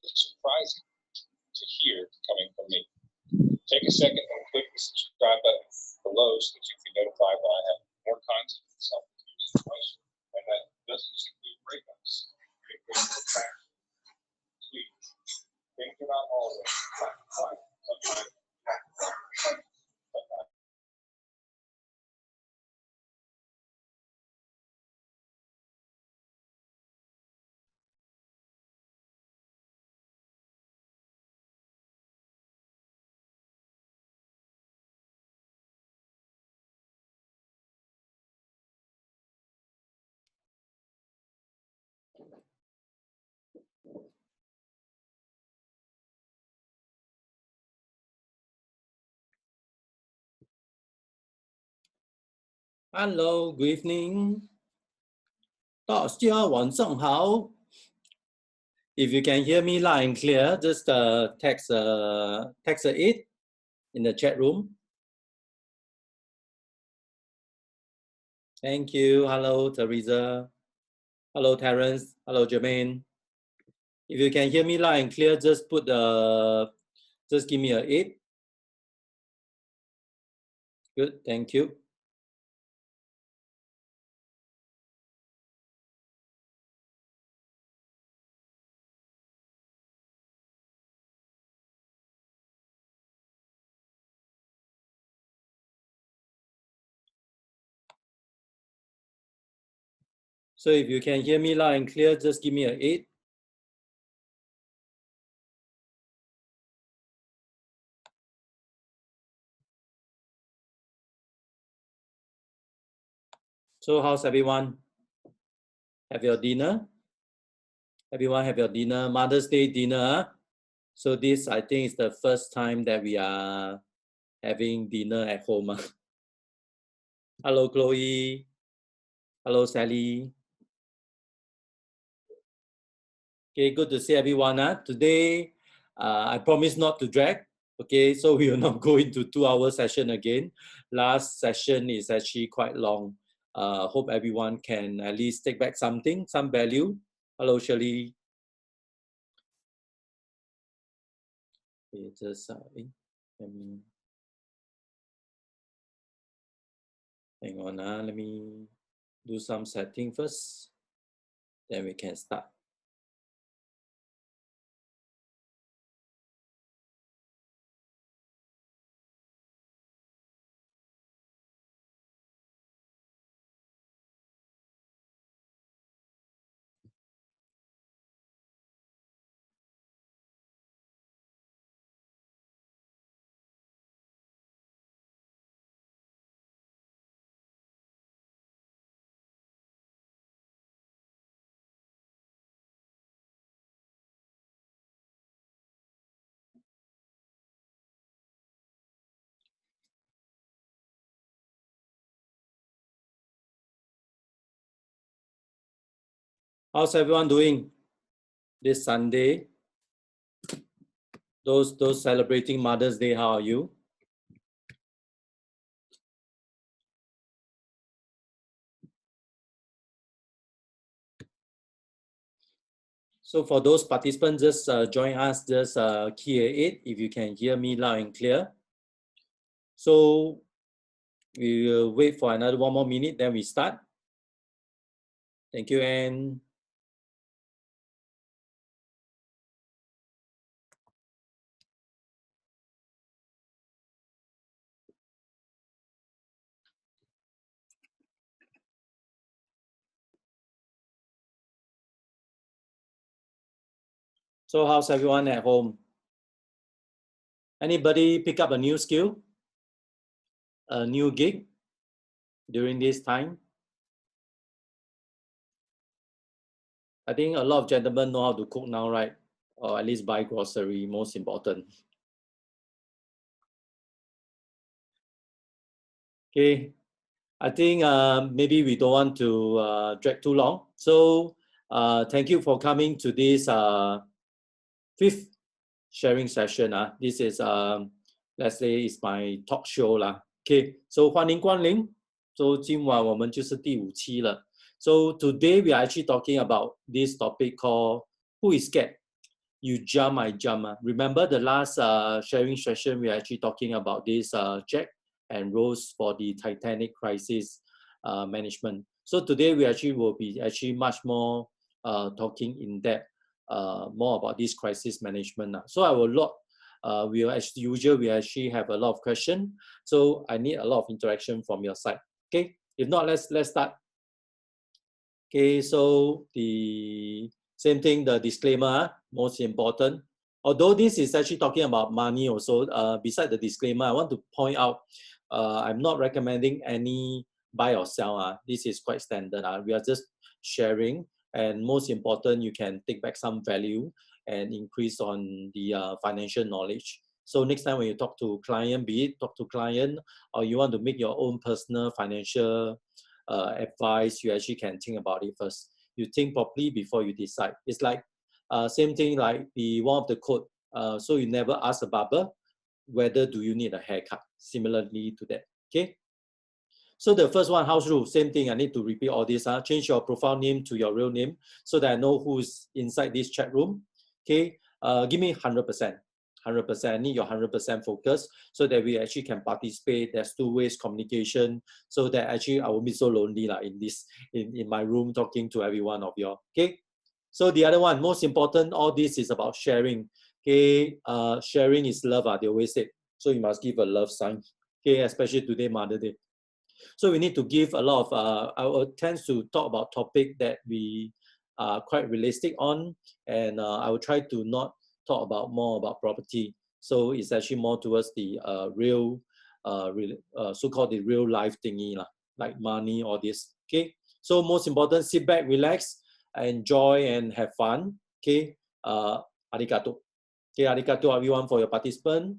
surprising to hear coming from me. Take a second and click the subscribe button below so that you can be notified when I have more content that's helpful to your situation. And that doesn't just include breakups. Things are not always black and white. Sometimes Hello, good evening. 大家晚上好. If you can hear me loud and clear, just text it in the chat room. Thank you. Hello, Teresa. Hello, Terence. Hello, Jermaine. If you can hear me loud and clear, just give me a 8. Good, thank you. So if you can hear me loud and clear, just give me a 8. So how's everyone? Have your dinner? Everyone have your dinner, Mother's Day dinner. So this, I think, is the first time that we are having dinner at home. Hello, Chloe. Hello, Sally. Okay, good to see everyone. Today, I promise not to drag. Okay, so we will not go into 2-hour session again. Last session is actually quite long. Hope everyone can at least take back something, some value. Hello, Shirley. Okay, just let me hang on. Let me do some setting first. Then we can start. How's everyone doing this Sunday? Those celebrating Mother's Day, how are you? So for those participants, just join us, just key 8 if you can hear me loud and clear. So we will wait for another 1 more minute, then we start. Thank you, Anne. So how's everyone at home? Anybody pick up a new skill? A new gig during this time? I think a lot of gentlemen know how to cook now, right? Or at least buy grocery, most important. Okay, I think maybe we don't want to drag too long. So thank you for coming to this 5th sharing session. This is, let's say, it's my talk show. Okay, so 欢迎光临。So 今晚我们就是第5期了。So today we are actually talking about this topic called Who is Scared? you jump, I jump. Remember the last sharing session, we are actually talking about this Jack and Rose for the Titanic crisis management. So today we actually will be much more talking in depth more about this crisis management. So I will as usual, we actually have a lot of questions. So I need a lot of interaction from your side. Okay, if not, let's start. Okay, so the same thing, the disclaimer, most important. Although this is actually talking about money also, beside the disclaimer, I want to point out, I'm not recommending any buy or sell. This is quite standard. We are just sharing, and most important, you can take back some value and increase on the financial knowledge. So next time when you talk to client, be it talk to client, or you want to make your own personal financial advice, you actually can think about it first. You think properly before you decide. It's like same thing like the one of the quote. So you never ask a barber whether do you need a haircut. Similarly to that. Okay. So the first one, house rule, same thing. I need to repeat all this. Change your profile name to your real name so that I know who's inside this chat room. Okay. Give me 100%. 100%. I need your 100% focus so that we actually can participate. There's two ways communication so that actually I won't be so lonely in my room talking to every one of you. Okay. So the other one, most important, all this is about sharing. Okay. Sharing is love. They always say. So you must give a love sign. Okay. Especially today, Mother Day. So we need to give a lot of, I will tend to talk about topic that we are quite realistic on, and I will try to not talk more about property. So it's actually more towards the real, so-called the real life thingy, like money, all this. Okay. So most important, sit back, relax, enjoy and have fun. Okay. Arigato. Okay, arigato everyone for your participant.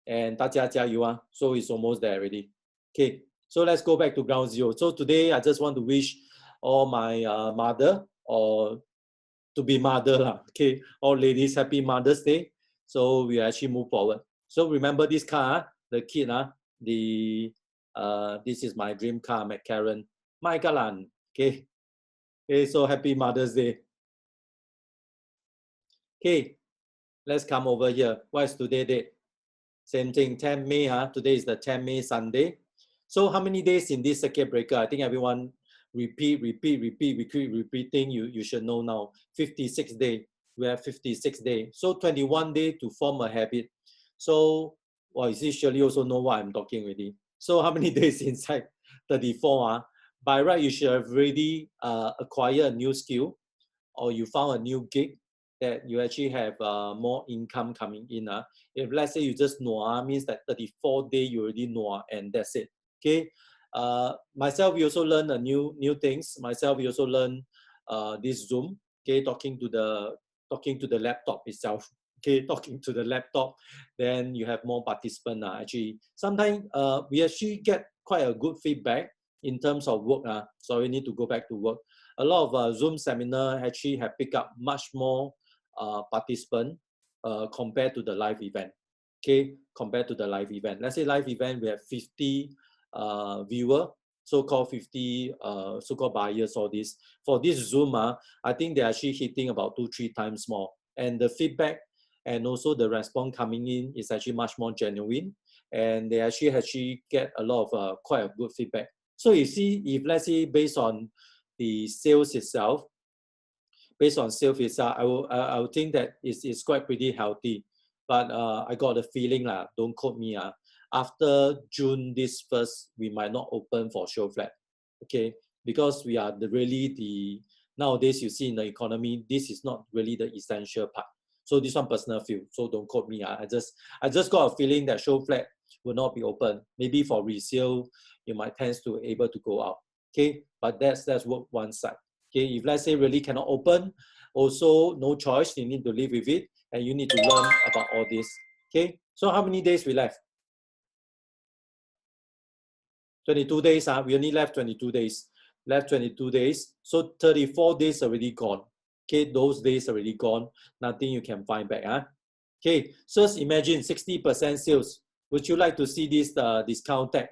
And 大家加油 So it's almost there already. Okay. So let's go back to ground zero. So today I just want to wish all my mother or to be mother, okay, all ladies, happy Mother's Day. So we actually move forward. So remember this car, the kid, this is my dream car, McLaren. My Galan, okay. Okay, so happy Mother's Day. Okay, let's come over here. What is today date? Same thing, 10 May. Today is the 10 May Sunday. So how many days in this circuit breaker? I think everyone repeating. You should know now. 56 days. We have 56 days. So 21 days to form a habit. So, well, you see, Shirley also know what I'm talking already. So how many days inside 34? By right, you should have already acquired a new skill, or you found a new gig that you actually have more income coming in. If let's say you just know, means that 34 days you already know, and that's it. Okay. Myself, we also learn new things. Myself, we also learn this Zoom. Okay, talking to the laptop itself. Okay, talking to the laptop, then you have more participants. Actually, sometimes we actually get quite a good feedback in terms of work. So we need to go back to work. A lot of Zoom seminar actually have picked up much more participants compared to the live event. Okay, compared to the live event. Let's say live event, we have 50 viewer, so-called 50 so-called buyers, all this. For this Zoom, I think they're actually hitting about 2-3 times more. And the feedback and also the response coming in is actually much more genuine. And they actually get a lot of quite a good feedback. So you see, if let's say based on the sales itself, I would think that it's quite pretty healthy. But I got a feeling, don't quote me, after June this first, we might not open for show flat. Okay, because we are nowadays you see in the economy, this is not really the essential part. So this one personal feel, so don't quote me. I just got a feeling that show flat will not be open. Maybe for resale, you might tend to able to go out. Okay, but that's work one side. Okay, if let's say really cannot open, also no choice, you need to live with it, and you need to learn about all this. Okay, so how many days we left? 22 days. We only left 22 days. Left 22 days. So 34 days already gone. Okay, those days already gone. Nothing you can find back. Okay, so just imagine 60% sales. Would you like to see this discount tag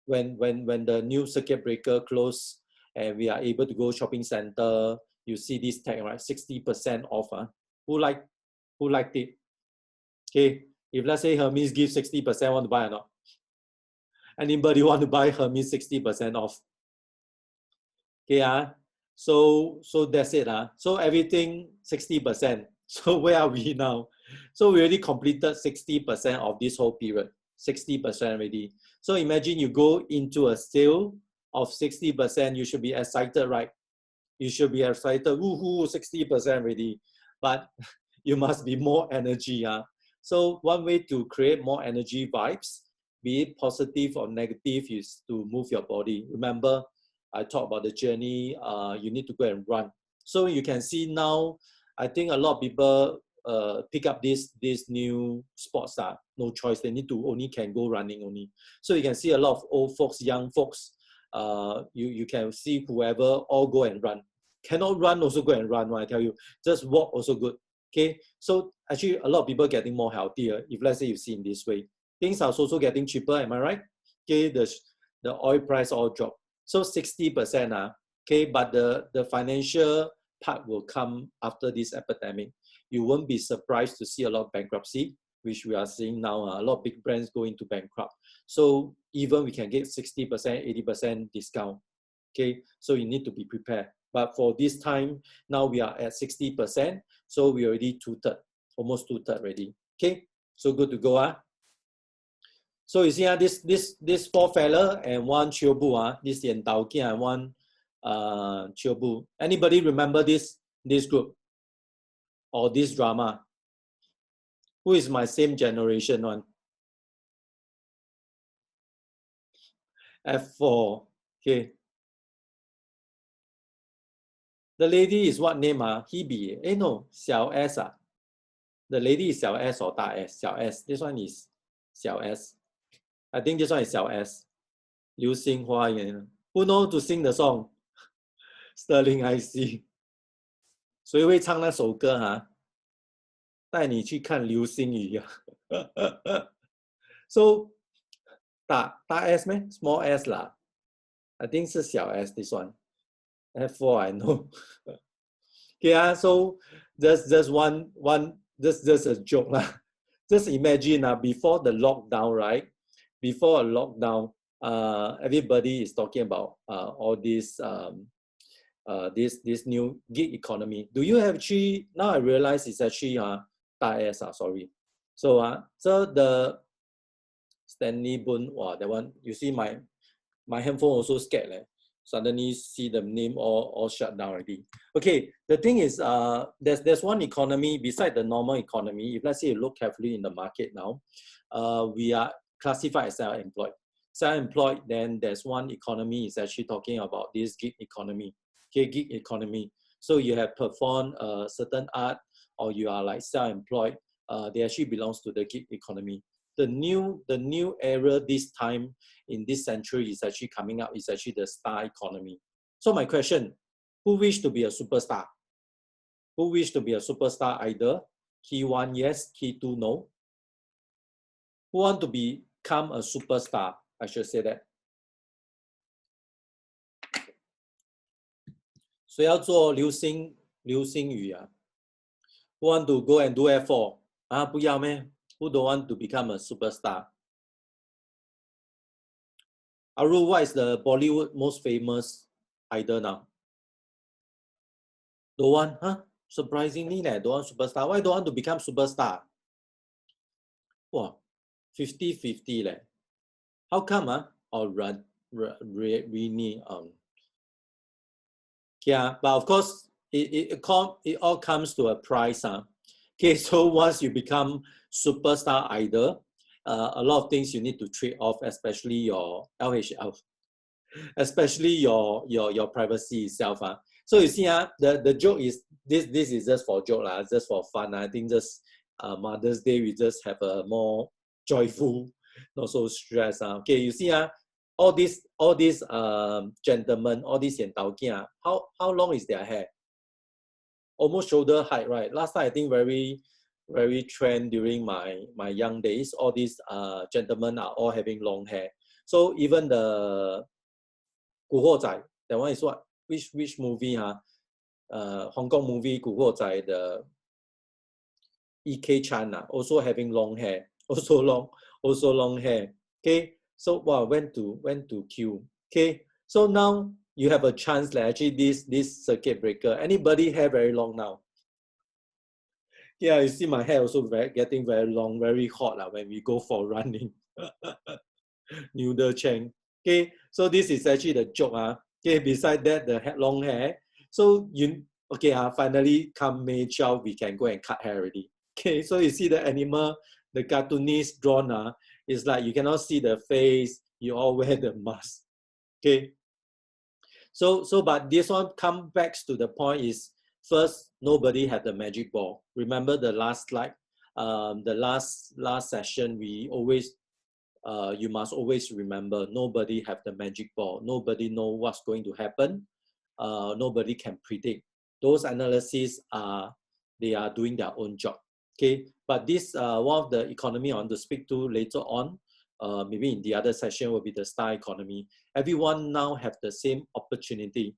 when the new circuit breaker close and we are able to go shopping center? You see this tag, right? 60% off. Who liked it? Okay, if let's say Hermes gives 60%, want to buy or not? Anybody want to buy Hermes 60% off? Okay, so that's it. So everything 60%. So where are we now? So we already completed 60% of this whole period. 60% already. So imagine you go into a sale of 60%, you should be excited, right? You should be excited, woohoo, 60% already. But you must be more energy. So one way to create more energy vibes, be it positive or negative, is to move your body. Remember, I talked about the journey, you need to go and run. So you can see now, I think a lot of people pick up this new sports. No choice, they need to only can go running only. So you can see a lot of old folks, young folks, you can see whoever all go and run. Cannot run, also go and run, I tell you. Just walk, also good. Okay, so actually a lot of people getting more healthier, if let's say you see in this way. Things are also getting cheaper, am I right? Okay, the oil price all drop. So 60%, okay, but the financial part will come after this epidemic. You won't be surprised to see a lot of bankruptcy, which we are seeing now. A lot of big brands go into bankrupt. So even we can get 60%, 80% discount. Okay, so you need to be prepared. But for this time, now we are at 60%, so we already 2/3, almost 2/3 already. Okay, so good to go. So you see, this four fella and one Chiobu, this Yan Dao Kia and one Chiobu. Anybody remember this group or this drama? Who is my same generation one? F4. Okay. The lady is what name? Hebe. No, Xiao S. The lady is Xiao S or Da S? Xiao S. This one is Xiao S. I think this one is Xiao S. Liu Xinhua. Who know to sing the song? Sterling IC. 谁会唱那首歌带你去看流星雨So, 大 S 咩 ？Small S 啦。I think 是小 S this one. F4 I know. Okay, so just a joke lah. Just imagine before the lockdown, right? Before a lockdown, everybody is talking about all this this new gig economy. Do you have actually, now I realize it's actually Da S, sorry. So so the Stanley Boon, wow, that one, you see my handphone also scared. Suddenly see the name all shut down already. Okay, the thing is, there's one economy beside the normal economy. If let's say you look carefully in the market now, we are classified as self-employed. Self-employed, then there's one economy is actually talking about this gig economy. Okay, gig economy. So you have performed a certain art, or you are like self-employed. They actually belongs to the gig economy. The new era this time in this century is actually coming up is actually the star economy. So my question, who wish to be a superstar? Who wish to be a superstar either? Key 1, yes. Key 2, no. Who want to become a superstar? I should say that. 谁要做流星雨？Who want to go and do F4? 不要咩？ Who don't want to become a superstar? Arul, what is the Bollywood most famous idol now? Don't want, Surprisingly, don't want superstar. Why don't want to become superstar? Wow, 50-50 How come? Really, yeah, but of course, it all comes to a price. Okay, so once you become superstar idol, a lot of things you need to trade off, especially your LHL, especially your privacy itself. So you see, the joke is this is just for joke, just for fun. I think just Mother's Day we just have a more joyful, not so stressed. Okay, you see, all these gentlemen, all these Yan Dao Kia, how long is their hair? Almost shoulder height, right? Last time I think very trend during my young days. All these gentlemen are all having long hair. So even the 古惑仔, that one is what? Which movie? Hong Kong movie 古惑仔, EK Chan, also having long hair, also long hair. Okay, so wow, went to queue. Okay, so now you have a chance like actually this circuit breaker. Anybody hair very long now? Yeah, you see my hair also getting very long, very hot when we go for running. Noodle Cheng. Okay, so this is actually the joke. Okay, beside that, the long hair. So finally come May 12, we can go and cut hair already. Okay, so you see the animal, the cartoonist drawn, it's like you cannot see the face, you all wear the mask. Okay. So but this one come back to the point is, first, nobody had the magic ball. Remember the last slide, the last session, we always you must always remember, nobody have the magic ball. Nobody know what's going to happen. Nobody can predict. Those analyses they are doing their own job. Okay, but this one of the economy I want to speak to later on, maybe in the other session, will be the star economy. Everyone now have the same opportunity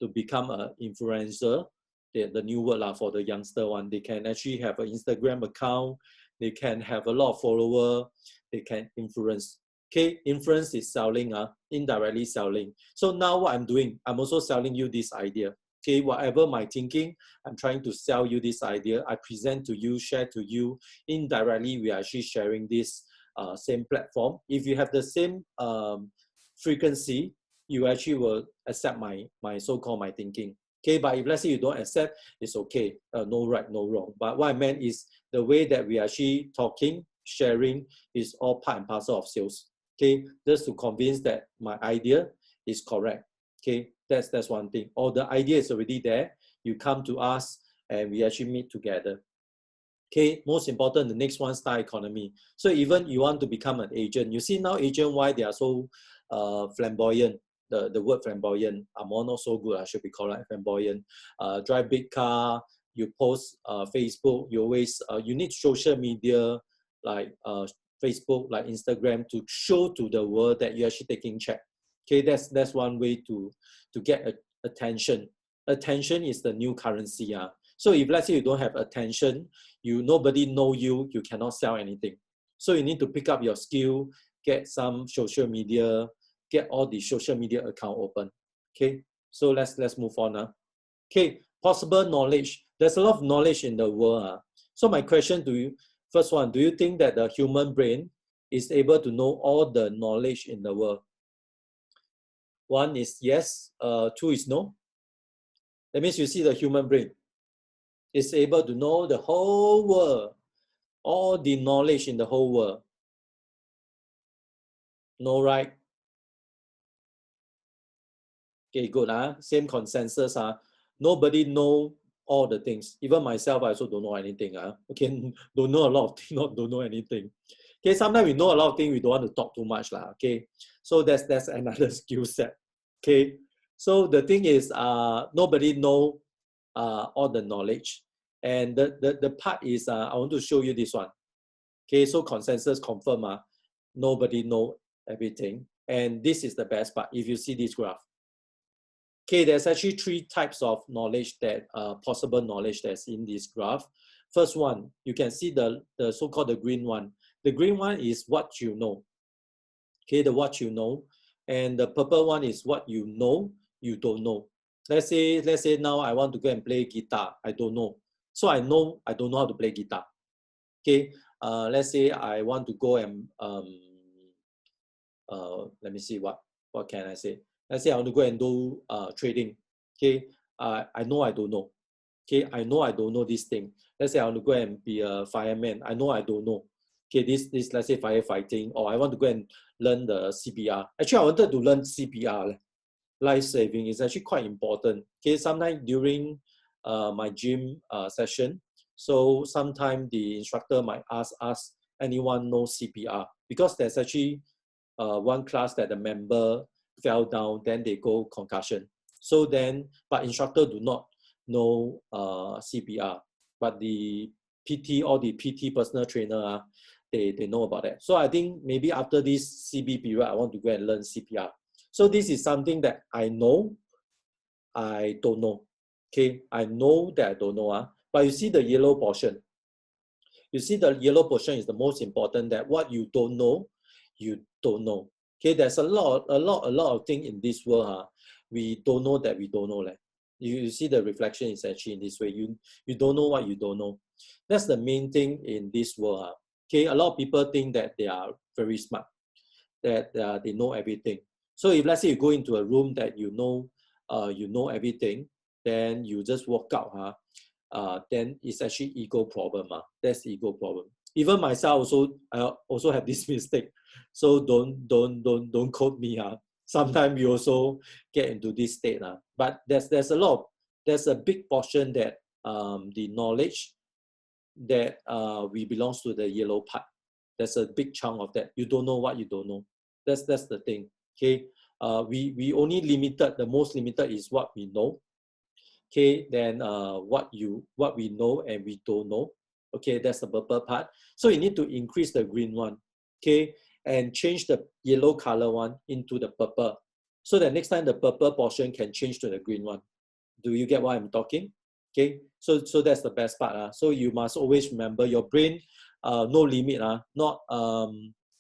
to become an influencer. The new word for the youngster one. They can actually have an Instagram account. They can have a lot of followers. They can influence. Okay, influence is selling, indirectly selling. So now what I'm doing, I'm also selling you this idea. Okay, whatever my thinking, I'm trying to sell you this idea. I present to you, share to you. Indirectly, we are actually sharing this same platform. If you have the same frequency, you actually will accept my so-called my thinking. Okay, but if let's say you don't accept, it's okay. No right, no wrong. But what I meant is the way that we are actually talking, sharing is all part and parcel of sales. Okay, just to convince that my idea is correct. Okay, that's one thing. Or the idea is already there. You come to us and we actually meet together. Okay, most important, the next one, star economy. So even you want to become an agent, you see now agent why they are so flamboyant. The word flamboyant, I'm not so good. I should be called like flamboyant. Drive big car. You post Facebook. You always you need social media like Facebook, like Instagram, to show to the world that you're actually taking check. Okay, that's one way to get attention. Attention is the new currency. So if let's say you don't have attention, nobody know you, you cannot sell anything. So you need to pick up your skill, get some social media, get all the social media account open. Okay, so let's move on. Okay, possible knowledge. There's a lot of knowledge in the world. So my question to you, first one, do you think that the human brain is able to know all the knowledge in the world? One is yes, two is no. That means you see the human brain is able to know the whole world, all the knowledge in the whole world. No, right? Okay, good. Same consensus. Nobody know all the things. Even myself, I also don't know anything. Okay, don't know a lot of things, don't know anything. Okay, sometimes we know a lot of things, we don't want to talk too much. Okay, so that's another skill set. Okay, so the thing is, nobody know all the knowledge. And the part is, I want to show you this one. Okay, so consensus confirm, nobody know everything. And this is the best part, if you see this graph. Okay, there's actually three types of knowledge that possible knowledge that's in this graph. First one, you can see the so-called the green one. The green one is what you know. Okay, the what you know. And the purple one is what you know, you don't know. Let's say now I want to go and play guitar. I don't know. So I know I don't know how to play guitar. Okay, let's say I want to go and let me see what can I say. Let's say I want to go and do trading. Okay, I know I don't know. Okay, I know I don't know this thing. Let's say I want to go and be a fireman. I know I don't know. Okay, this let's say firefighting, or I want to go and learn the CPR. Actually, I wanted to learn CPR. Life saving is actually quite important. Okay, sometimes during my gym session, so sometimes the instructor might ask us, anyone know CPR? Because there's actually one class that the member fell down, then they go concussion. So then, but instructor do not know CPR, but the PT or the PT personal trainer, they know about that. So I think maybe after this CB period, I want to go and learn CPR. So this is something that I know, I don't know. Okay, I know that I don't know. But you see the yellow portion. You see the yellow portion is the most important, that what you don't know, you don't know. Okay, there's a lot of things in this world. We don't know that we don't know. Like. You see the reflection is actually in this way. You don't know what you don't know. That's the main thing in this world. Okay, a lot of people think that they are very smart, that they know everything. So if let's say you go into a room that you know everything, then you just walk out, then it's actually ego problem. That's ego problem. Even myself I also have this mistake. So don't quote me. Sometimes you also get into this state. But there's a big portion that the knowledge that we belongs to the yellow part. There's a big chunk of that. You don't know what you don't know. That's the thing. Okay. We only limited, the most limited is what we know. Okay, then what we know and we don't know. Okay, that's the purple part. So you need to increase the green one. Okay, and change the yellow color one into the purple. So that next time the purple portion can change to the green one. Do you get what I'm talking? Okay, so that's the best part. So you must always remember your brain, no limit. Not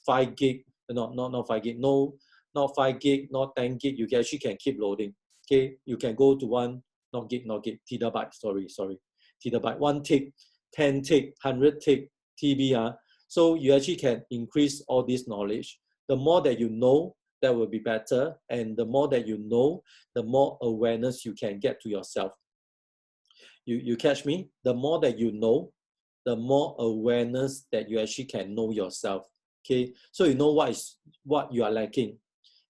5 gig, not 5 gig, no, not 5 gig, not 10 gig. You actually can keep loading. Okay, you can go to not gig, terabyte, sorry, terabyte, 1 tick, 10 tick, 100 tick, TB. So you actually can increase all this knowledge. The more that you know, that will be better. And the more that you know, the more awareness you can get to yourself. You catch me? The more that you know, the more awareness that you actually can know yourself. Okay, so you know what you are lacking.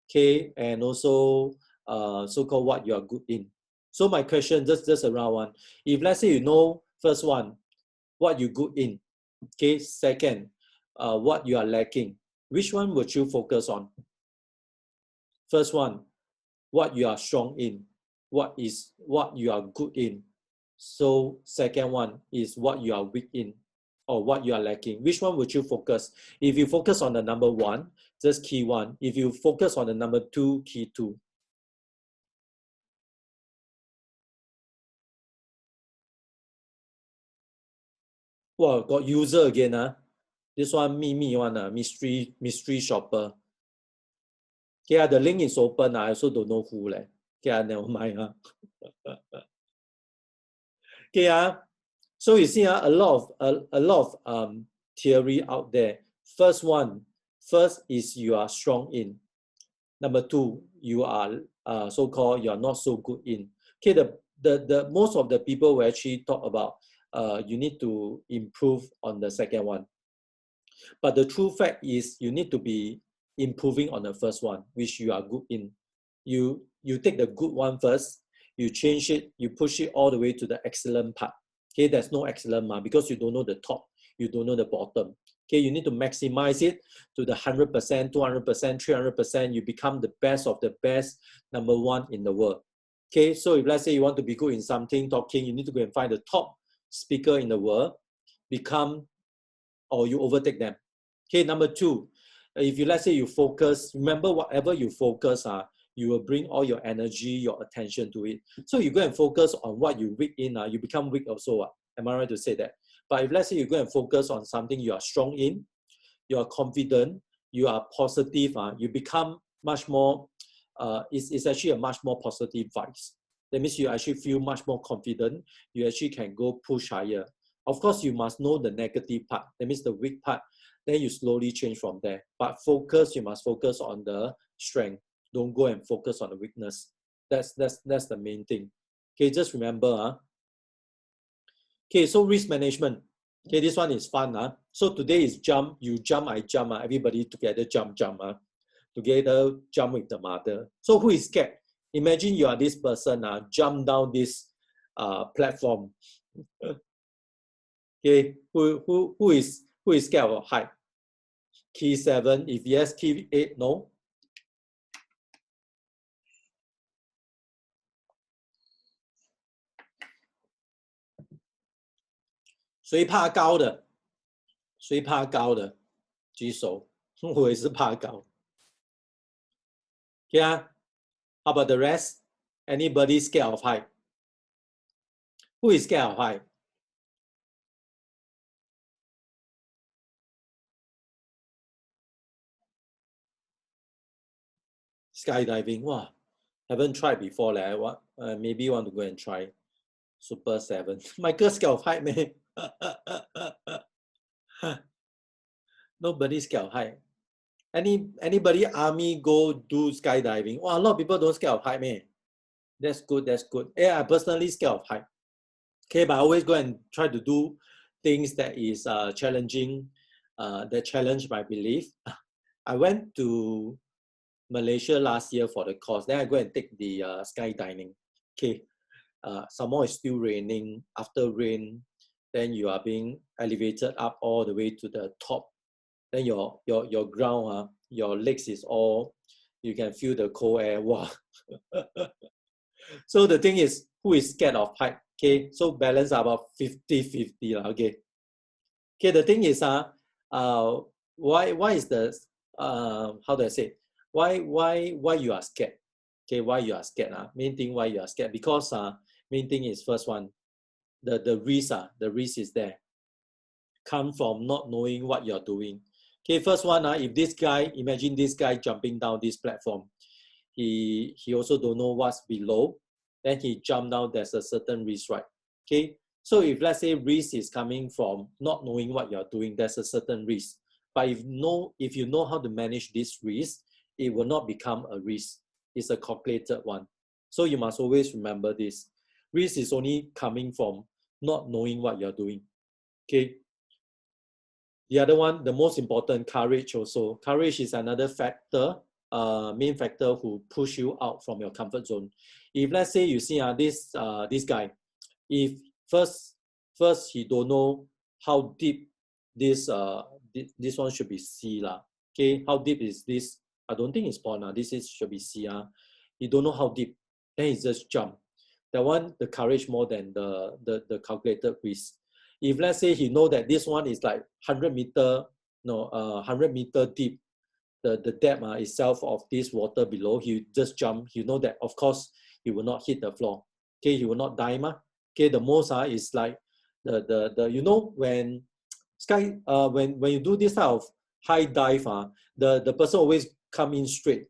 Okay, and also so-called what you are good in. So my question, just around one. If let's say you know, first one, what you good in. Okay, second, what you are lacking. Which one would you focus on? First one, what you are strong in. What you are good in. So second one is what you are weak in, or what you are lacking. Which one would you focus? If you focus on the number 1, just key 1. If you focus on the number 2, key 2. Well, got user again. This one me one, mystery shopper. Okay, the link is open. I also don't know who. Okay, never mind. Okay, so you see a lot of theory out there. First is you are strong in. Number 2, you are so-called you are not so good in. Okay, the most of the people will actually talk about you need to improve on the second one. But the true fact is you need to be improving on the first one, which you are good in. You take the good one first, you change it, you push it all the way to the excellent part. Okay, there's no excellent because you don't know the top, you don't know the bottom. Okay, you need to maximize it to the 100%, 200%, 300%. You become the best of the best, number 1 in the world. Okay, so if let's say you want to be good in something, talking, you need to go and find the top speaker in the world, or you overtake them. Okay, number 2, if you let's say you focus, remember whatever you focus, you will bring all your energy, your attention to it. So you go and focus on what you weak in, you become weak also. Am I right to say that? But if let's say you go and focus on something you are strong in, you are confident, you are positive, you become much more, it's actually a much more positive vibes. That means you actually feel much more confident. You actually can go push higher. Of course, you must know the negative part. That means the weak part. Then you slowly change from there. But you must focus on the strength. Don't go and focus on the weakness. That's the main thing. Okay, just remember. Okay, so risk management. Okay, this one is fun. So today is jump. You jump, I jump. Everybody together jump. Together jump with the mother. So who is scared? Imagine you are this person. Jump down this platform. Okay, who is scared of height? Key 7. If yes, key 8. No. 谁怕高的？谁怕高的？举手。我也是怕高。Yeah. How about the rest? Anybody scared of height? Who is scared of height? Skydiving. Wow, haven't tried before. Like, what? Maybe want to go and try. Super 7. Michael scared of height, man. Nobody scared of height. Anybody army go do skydiving? Wow, a lot of people don't scared of height, man. That's good. That's good. Yeah, I personally scared of height. Okay, but I always go and try to do things that is challenging, that challenge my belief. I went to Malaysia last year for the course. Then I go and take the skydiving. Okay, some more is still raining. After rain, then you are being elevated up all the way to the top. Then your ground, your legs is all, you can feel the cold air. Wow. So the thing is, who is scared of height? Okay, so balance about 50-50. Okay. Okay, the thing is, why is the, how do I say, why you are scared? Okay, why you are scared? Main thing why you are scared, because main thing is first one, the risk is there, come from not knowing what you're doing. Okay, first one, if this guy, imagine this guy jumping down this platform, he also don't know what's below, then he jump down, there's a certain risk, right? Okay, so if let's say risk is coming from not knowing what you're doing, there's a certain risk. But if you know how to manage this risk, it will not become a risk. It's a calculated one. So you must always remember this. Risk is only coming from not knowing what you're doing. Okay. The other one, the most important, courage also. Courage is another factor, main factor who push you out from your comfort zone. If let's say you see this guy, if first he don't know how deep this one should be sea lah. Okay, how deep is this? I don't think it's pond. Should be sea. He don't know how deep, then he just jump. That one, the courage more than the calculated risk. If let's say he know that this one is like 100 meter deep, the depth itself of this water below, he just jump. You know that of course he will not hit the floor. Okay, he will not die Okay, the most is like the you know when when you do this type of high dive, the person always come in straight.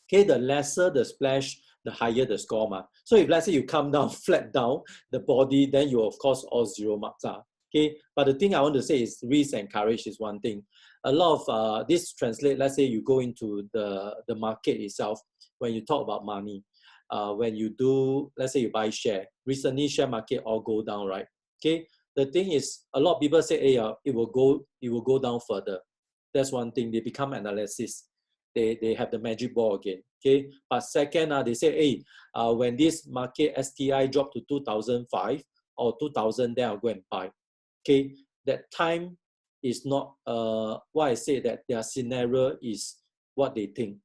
Okay, the lesser the splash, the higher the score. So if let's say you come down flat down the body, then you of course all 0 marks. Okay, but the thing I want to say is risk and courage is one thing. A lot of this translate, let's say you go into the market itself, when you talk about money, when you do, let's say you buy share, recently share market all go down, right? Okay, the thing is a lot of people say, hey, it will go down further. That's one thing. They become analysis. They have the magic ball again. Okay, but second, they say, hey, when this market STI drop to 2005 or 2000, then I'll go and buy. Okay, that time is not why I say that their scenario is what they think.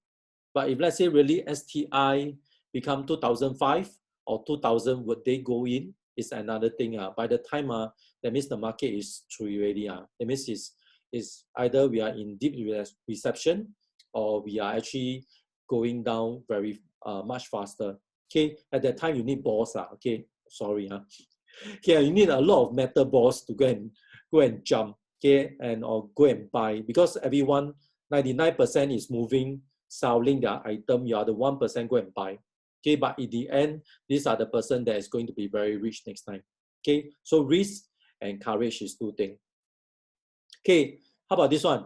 But if let's say really STI become 2005 or 2000, would they go in? Is another thing. By the time that means the market is through already. That means is either we are in deep recession or we are actually going down very much faster. Okay, at that time you need balls. Okay, sorry. Okay, you need a lot of metal balls to go and jump. Okay, and or go and buy, because everyone 99% is moving, selling their item. You are the 1% go and buy. Okay, but in the end, these are the person that is going to be very rich next time. Okay, so risk and courage is two things. Okay, how about this one?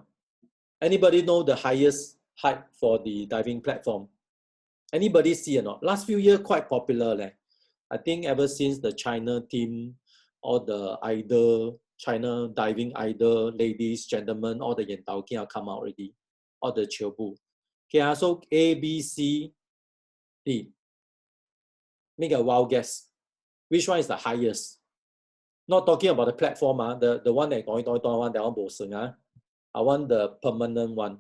Anybody know the highest height for the diving platform? Anybody see or not? Last few years quite popular. I think ever since the China team, all the idol, China diving idol, ladies, gentlemen, all the Yan Tao King come out already. All the Chiobu. Okay, so A, B, C, D. Make a wild guess. Which one is the highest? Not talking about the platform, the one that one, that one bossing. I want the permanent one.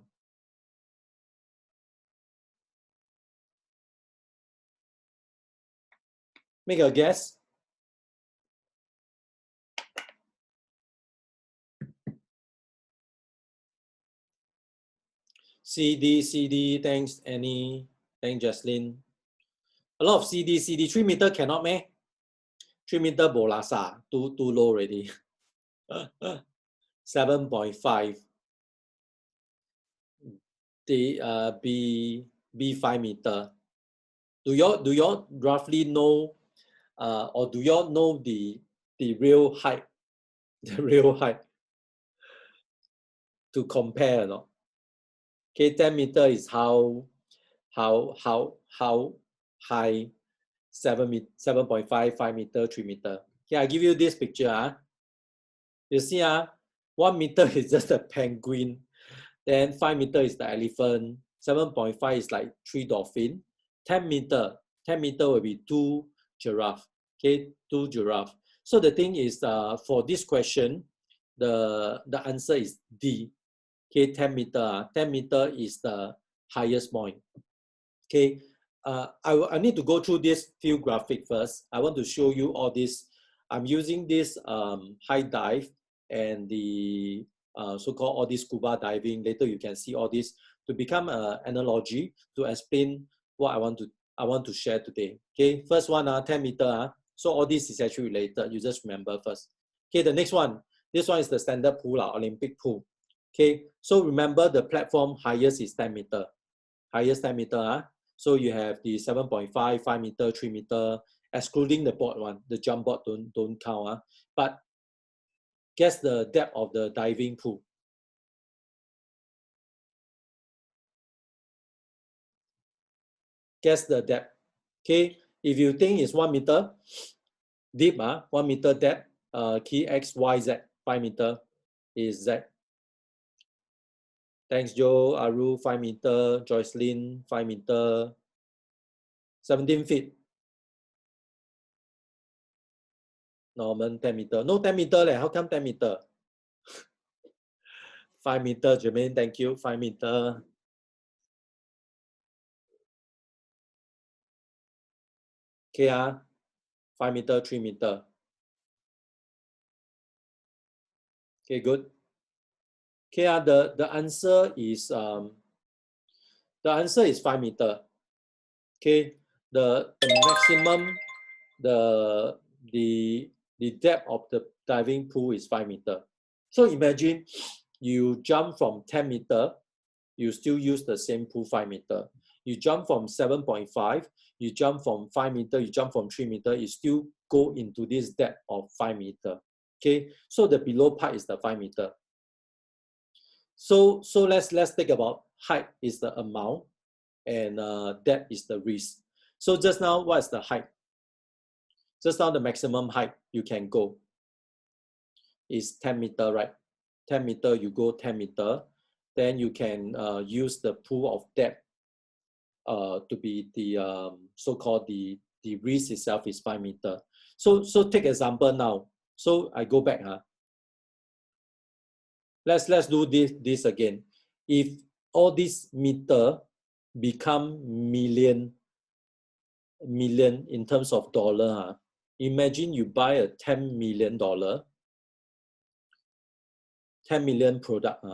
Make a guess. CD, thanks Annie, thanks Jocelyn. A lot of CD, 3 meter cannot, meh? 3 meter bolasa, too low already. 7.5. The be 5 meter. Do you roughly know, or do you know the real height, the real height to compare or not? Okay, 10 meter is how high 7.5, 5 meter, 3 meter. Okay, I give you this picture. You see, 1 meter is just a penguin. Then 5 meter is the elephant. 7.5 is like 3 dolphin. 10 meter will be 2 giraffe. Okay, 2 giraffe. So the thing is, for this question, the answer is D. Okay, 10 meter. 10 meter is the highest point. Okay, I need to go through this few graphic first. I want to show you all this. I'm using this high dive and the so-called all this scuba diving. Later you can see all this to become an analogy to explain what I want to share today. Okay, first one, 10 meter. So all this is actually related. You just remember first. Okay, the next one. This one is the standard pool, Olympic pool. Okay, so remember the platform highest is 10 meter. Highest 10 meter. So you have the 7.5, 5 meter, 3 meter, excluding the board one. The jump board don't count. But guess the depth of the diving pool. Guess the depth. Okay, if you think it's 1 meter deep, 1 meter depth, key X, Y, Z, 5 meter is Z. Thanks, Joe. Aru, 5 meter. Joycelyn, 5 meter. 17 feet. Norman, 10 meter. No 10 meter. How come 10 meter? 5 meter, Jermaine, thank you. 5 meter. Okay, 5 meter, 3 meter. Okay, good. Okay, the answer is 5 meter. Okay, the maximum, the depth of the diving pool is 5 meter. So imagine you jump from 10 meter, you still use the same pool 5 meter. You jump from 7.5, you jump from 5 meter, you jump from 3 meter, you still go into this depth of 5 meter. Okay, so the below part is the 5 meter. So let's think about height is the amount and depth is the risk. So just now, what's the height? Just now the maximum height you can go is 10 meter, right? 10 meter, you go 10 meter, then you can use the pool of depth to be the so-called the risk itself is 5 meter. So take example now. So I go back. Let's do this again. If all these meter become million in terms of dollar, imagine you buy a $10 million product.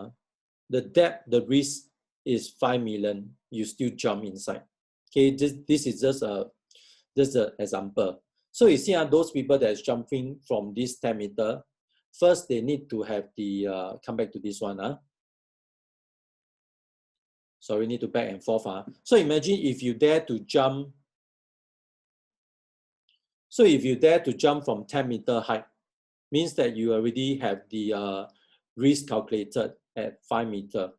The depth, the risk is 5 million. You still jump inside. Okay, this is just an example. So you see, those people that is jumping from this 10 meter, first they need to have the come back to this one. Sorry, need to back and forth. So imagine if you dare to jump. So if you dare to jump from 10 meter height, means that you already have the risk calculated at 5 meter.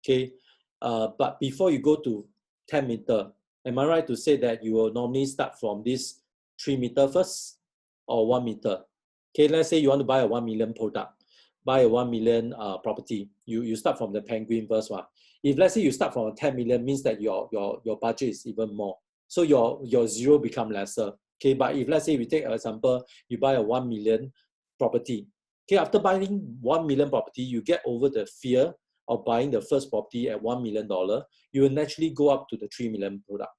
Okay, but before you go to 10 meter, am I right to say that you will normally start from this 3 meter first or 1 meter? Okay, let's say you want to buy a 1 million product, buy a 1 million property. You start from the penguin first one. If let's say you start from a 10 million, means that your budget is even more. So your zero become lesser. Okay, but if let's say we take an example, you buy a 1 million property. Okay, after buying 1 million property, you get over the fear of buying the first property at $1 million. You will naturally go up to the 3 million product.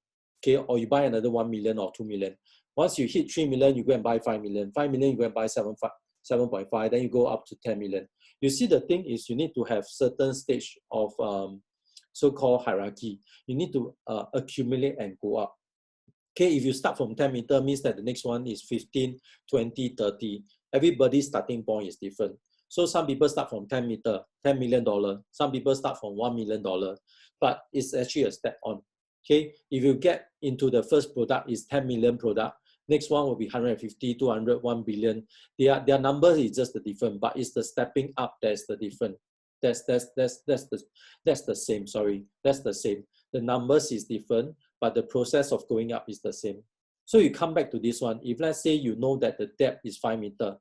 Okay, or you buy another 1 million or 2 million. Once you hit 3 million, you go and buy 5 million. 5 million, you go and buy 7.5, then you go up to 10 million. You see, the thing is you need to have certain stage of so-called hierarchy. You need to accumulate and go up. Okay, if you start from 10 meter, means that the next one is 15, 20, 30. Everybody's starting point is different. So some people start from 10 meter, $10 million. Some people start from $1 million, but it's actually a step on. Okay, if you get into the first product is 10 million product, next one will be 150, 200, 1 billion. Their numbers is just the different, but it's the stepping up that's the different. That's the same. Sorry, that's the same. The numbers is different, but the process of going up is the same. So you come back to this one. If let's say you know that the depth is 5 meter,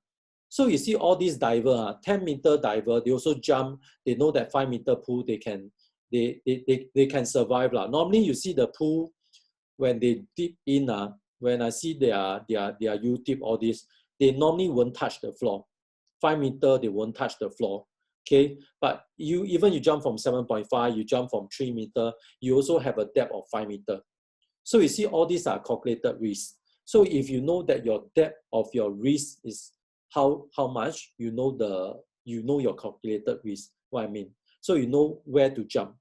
so you see all these diver, 10-meter diver, they also jump. They know that 5-meter pool they can can survive lah. Normally you see the pool when they dip in when I see their YouTube all this, they normally won't touch the floor. 5 meter they won't touch the floor. Okay, but you jump from 7.5, you jump from 3 meter, you also have a depth of 5 meter. So you see all these are calculated risks. So if you know that your depth of your risk is how much, you know your calculated risk, what I mean. So you know where to jump.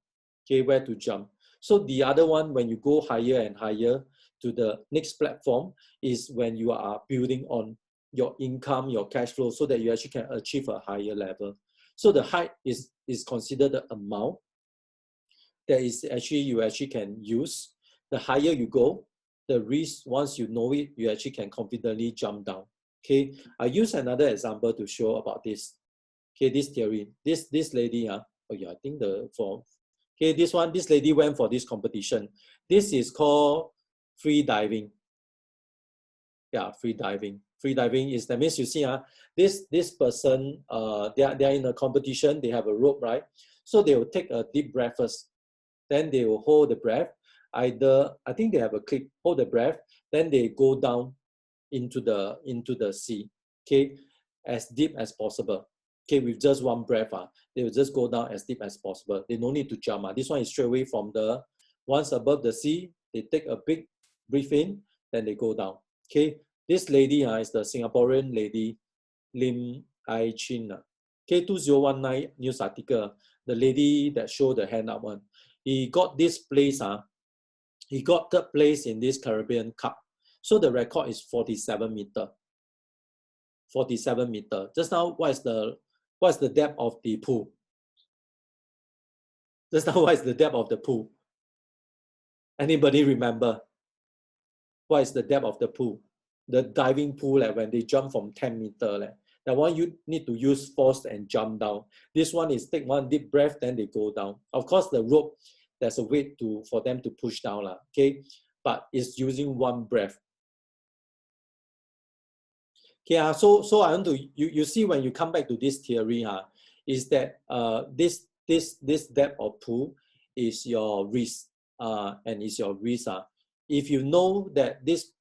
Okay, where to jump. So the other one, when you go higher and higher to the next platform, is when you are building on your income, your cash flow, so that you actually can achieve a higher level. So the height is considered the amount that is actually you actually can use. The higher you go, the risk, once you know it, you actually can confidently jump down. Okay, I use another example to show about this. Okay, this theory, this lady, oh yeah, I think okay, this lady went for this competition. This is called free diving. Yeah, free diving. Free diving is, that means you see, this person, they are in a competition, they have a rope, right? So they will take a deep breath first. Then they will hold the breath. Either, I think they have a clip, hold the breath, then they go down into the sea, okay, as deep as possible. Okay, with just one breath, they will just go down as deep as possible. They no need to jump. This one is straight away from once above the sea, they take a big breath in, then they go down. Okay, this lady is the Singaporean lady, Lim Ai Chin. Okay, 2019 news article, the lady that showed the hand up one. He got this place, he got third place in this Caribbean Cup. So the record is 47 meter. 47 meter. Just now, what's the depth of the pool? Just now, what is the depth of the pool? Anybody remember? What is the depth of the pool? The diving pool, when they jump from 10 meter, that one you need to use force and jump down. This one is take one deep breath, then they go down. Of course, the rope, there's a weight for them to push down, okay? But it's using one breath. Okay, so I want to, you see when you come back to this theory, is that this depth of pool is your risk, and is your risk. If you know that this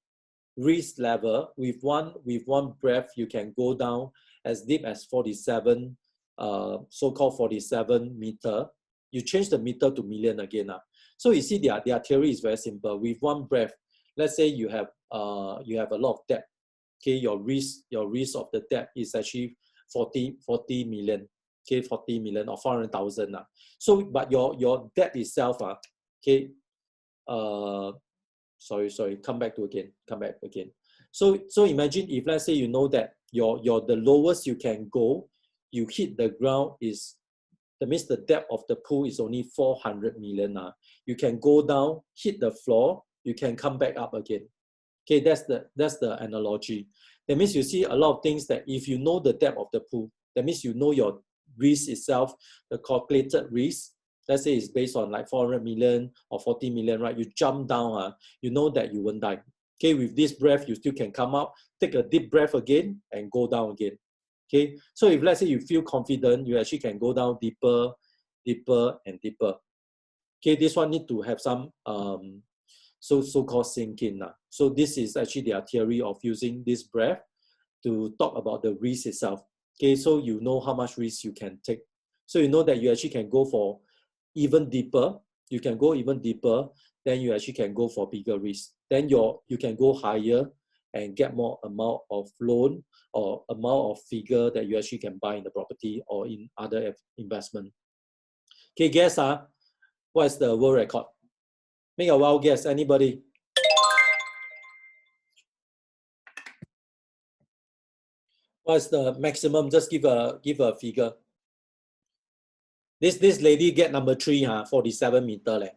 risk level with one breath you can go down as deep as 47, so-called 47 meter, you change the meter to million again. So you see their theory is very simple. With one breath, let's say you have a lot of depth. Okay, your risk of the debt is actually 40 million. Okay, 40 million or 400,000. So, but your debt itself, okay, sorry, come back again. So imagine if let's say you know that the lowest you can go, you hit the ground is, that means the depth of the pool is only 400 million. You can go down, hit the floor, you can come back up again. Okay, that's the analogy. That means you see a lot of things that if you know the depth of the pool, that means you know your risk itself, the calculated risk. Let's say it's based on like 400 million or 40 million, right? You jump down, you know that you won't die. Okay, with this breath, you still can come up, take a deep breath again, and go down again. Okay, so if let's say you feel confident, you actually can go down deeper, and deeper. Okay, this one need to have some so-called sinking. So this is actually their theory of using this breath to talk about the risk itself. Okay, so you know how much risk you can take. So you know that you actually can go for even deeper. You can go even deeper, then you actually can go for bigger risk. Then you can go higher and get more amount of loan or amount of figure that you actually can buy in the property or in other investment. Okay, guess what is the world record? Make a wild guess, anybody? What's the maximum? Just give a figure. This lady get number 3, 47 meter.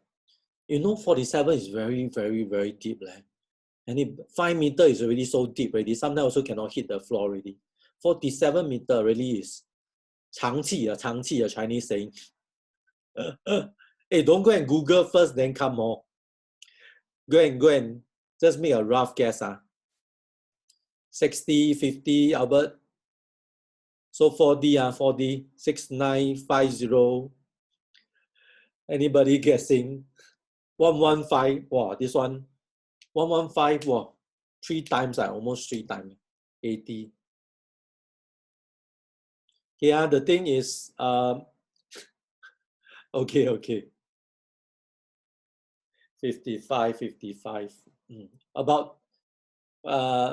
You know, 47 is very, very, very deep. And 5 meter is already so deep already. Sometimes also cannot hit the floor already. 47 meter really is 长气啊, Chinese saying. Hey, don't go and Google first, then come on. Go and just make a rough guess. 60, 50, Albert. So 4D, 4D, 6950. Anybody guessing? 115. Wow, this one. 115. Wow, 3 times, almost 3 times. 80. Yeah, the thing is, okay. 55. About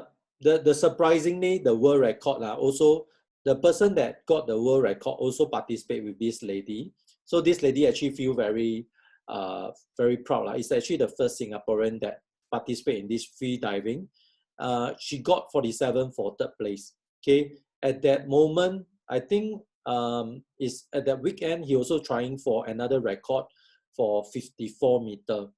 the surprisingly the world record also the person that got the world record also participate with this lady. So this lady actually feel very very proud. It's actually the first Singaporean that participate in this free diving. She got 47 for third place. Okay, at that moment, I think is at that weekend he also trying for another record for 54 meter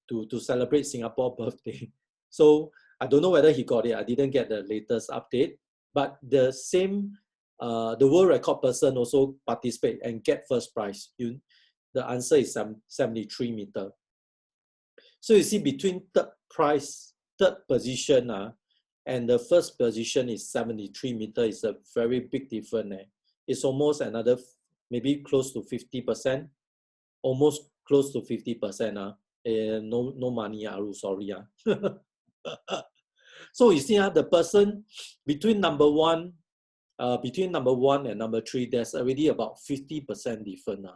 to celebrate Singapore birthday. So I don't know whether he got it. I didn't get the latest update. But the same, the world record person also participate and get first prize. The answer is 73 meter. So you see between third position and the first position is 73 meter is a very big difference. It's almost another, maybe close to 50%, almost close to 50%. No money, Aru, sorry. So you see, the person between number one and number 3, there's already about 50% difference.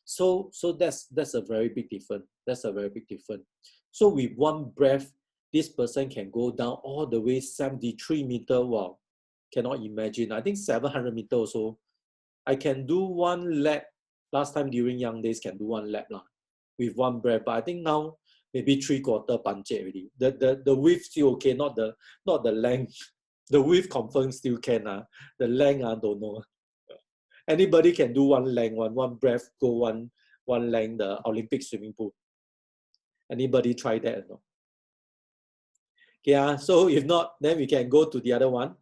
So that's a very big difference. That's a very big difference. So with one breath, this person can go down all the way 73 meter. Wow, cannot imagine. I think 700 meter also. I can do one lap. Last time during young days, can do one lap with one breath. But I think now maybe 3/4 pancit already. The width still okay, not the length. The width confirmed still can. The length I don't know. Anybody can do one length, one breath, go one length, the Olympic swimming pool. Anybody try that or not? Okay, so if not, then we can go to the other one.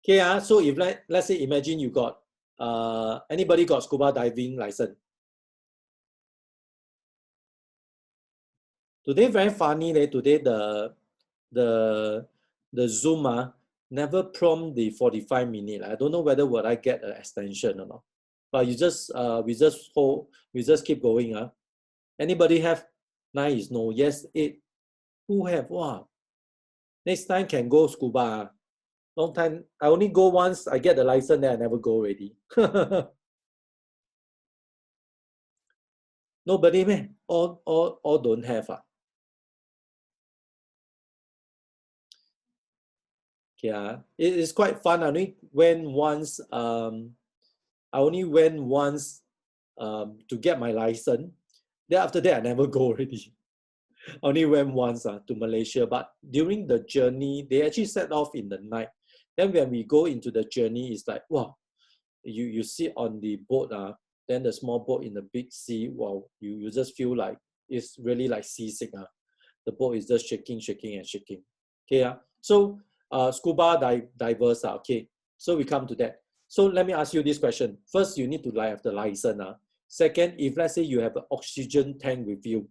Okay, so if let's say imagine you got anybody got scuba diving license? Today very funny. Today the Zoom never prompt the 45 minutes. I don't know whether will I get an extension or not. But you just we just keep going. Anybody have? 9 is no. Yes, 8. Who have? Wow. Next time can go scuba. Long time. I only go once. I get the license, then I never go already. Nobody, man. All don't have. Yeah, it is quite fun. I only went once. To get my license. Then after that, I never go already. Only went once to Malaysia. But during the journey, they actually set off in the night. Then when we go into the journey, it's like, wow, you sit on the boat, then the small boat in the big sea, wow, you just feel like it's really like seasick. The boat is just shaking. Okay, so scuba divers, okay. So we come to that. So let me ask you this question. First, you need to have the license. Second, if let's say you have an oxygen tank with you,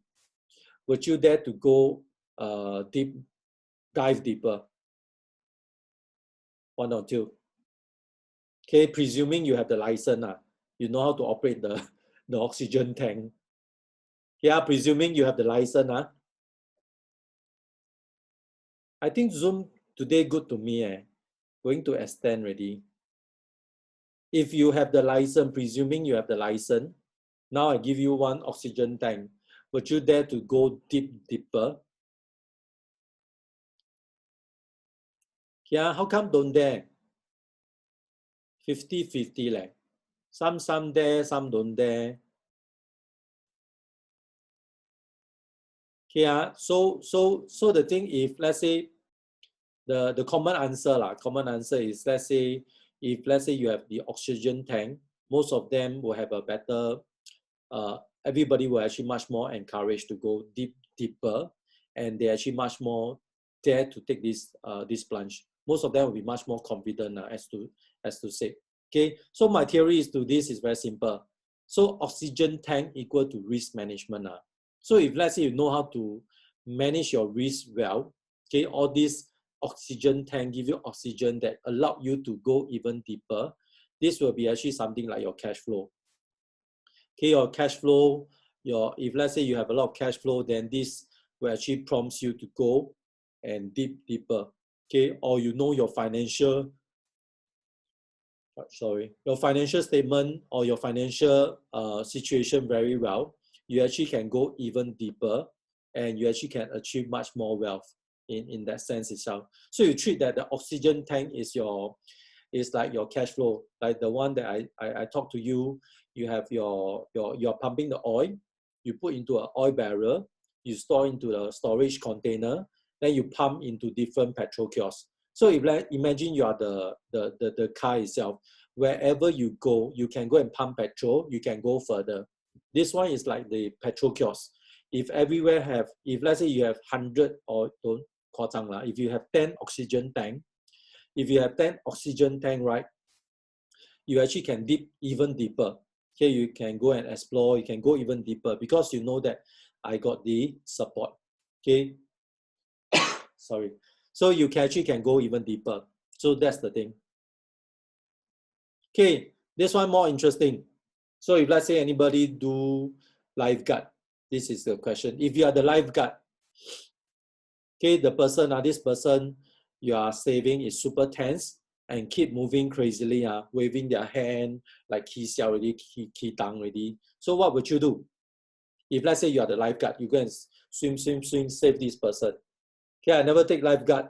would you dare to go dive deeper? 1 or 2. Okay, presuming you have the license, you know how to operate the oxygen tank. Yeah, presuming you have the license. I think Zoom today good to me. Going to extend already. If you have the license, presuming you have the license, now I give you 1 oxygen tank. Would you dare to go deeper? Yeah, how come don't dare? 50-50 Some dare, some don't dare. Okay, so the thing, if let's say the common answer is, let's say if you have the oxygen tank, most of them will have a better everybody will actually much more encouraged to go deeper, and they actually much more dare to take this plunge. Most of them will be much more confident as to say. Okay, so my theory is very simple. So oxygen tank equal to risk management. So if let's say you know how to manage your risk well, okay, all these oxygen tank give you oxygen that allow you to go even deeper. This will be actually something like your cash flow. Okay, your cash flow, if let's say you have a lot of cash flow, then this will actually prompts you to go and deeper. Okay, or you know your financial statement or your financial situation very well, you actually can go even deeper, and you actually can achieve much more wealth in that sense itself. So you treat that the oxygen tank is like your cash flow, like the one that I talked to you. You have you're pumping the oil, you put into an oil barrel, you store into the storage container, then you pump into different petrol kiosks. So if imagine you are the car itself, wherever you go, you can go and pump petrol, you can go further. This one is like the petrol kiosk. If let's say you have 100 or don't if you have 10 oxygen tank, right, you actually can dip even deeper. Okay, you can go and explore, you can go even deeper because you know that I got the support. Okay, sorry. So you actually can go even deeper. So that's the thing. Okay, this one more interesting. So if let's say anybody do lifeguard, this is the question. If you are the lifeguard, okay, this person you are saving is super tense and keep moving crazily, waving their hand like key xiao already, key down already. So what would you do? If let's say you are the lifeguard, you go and swim, save this person. Okay, I never take lifeguard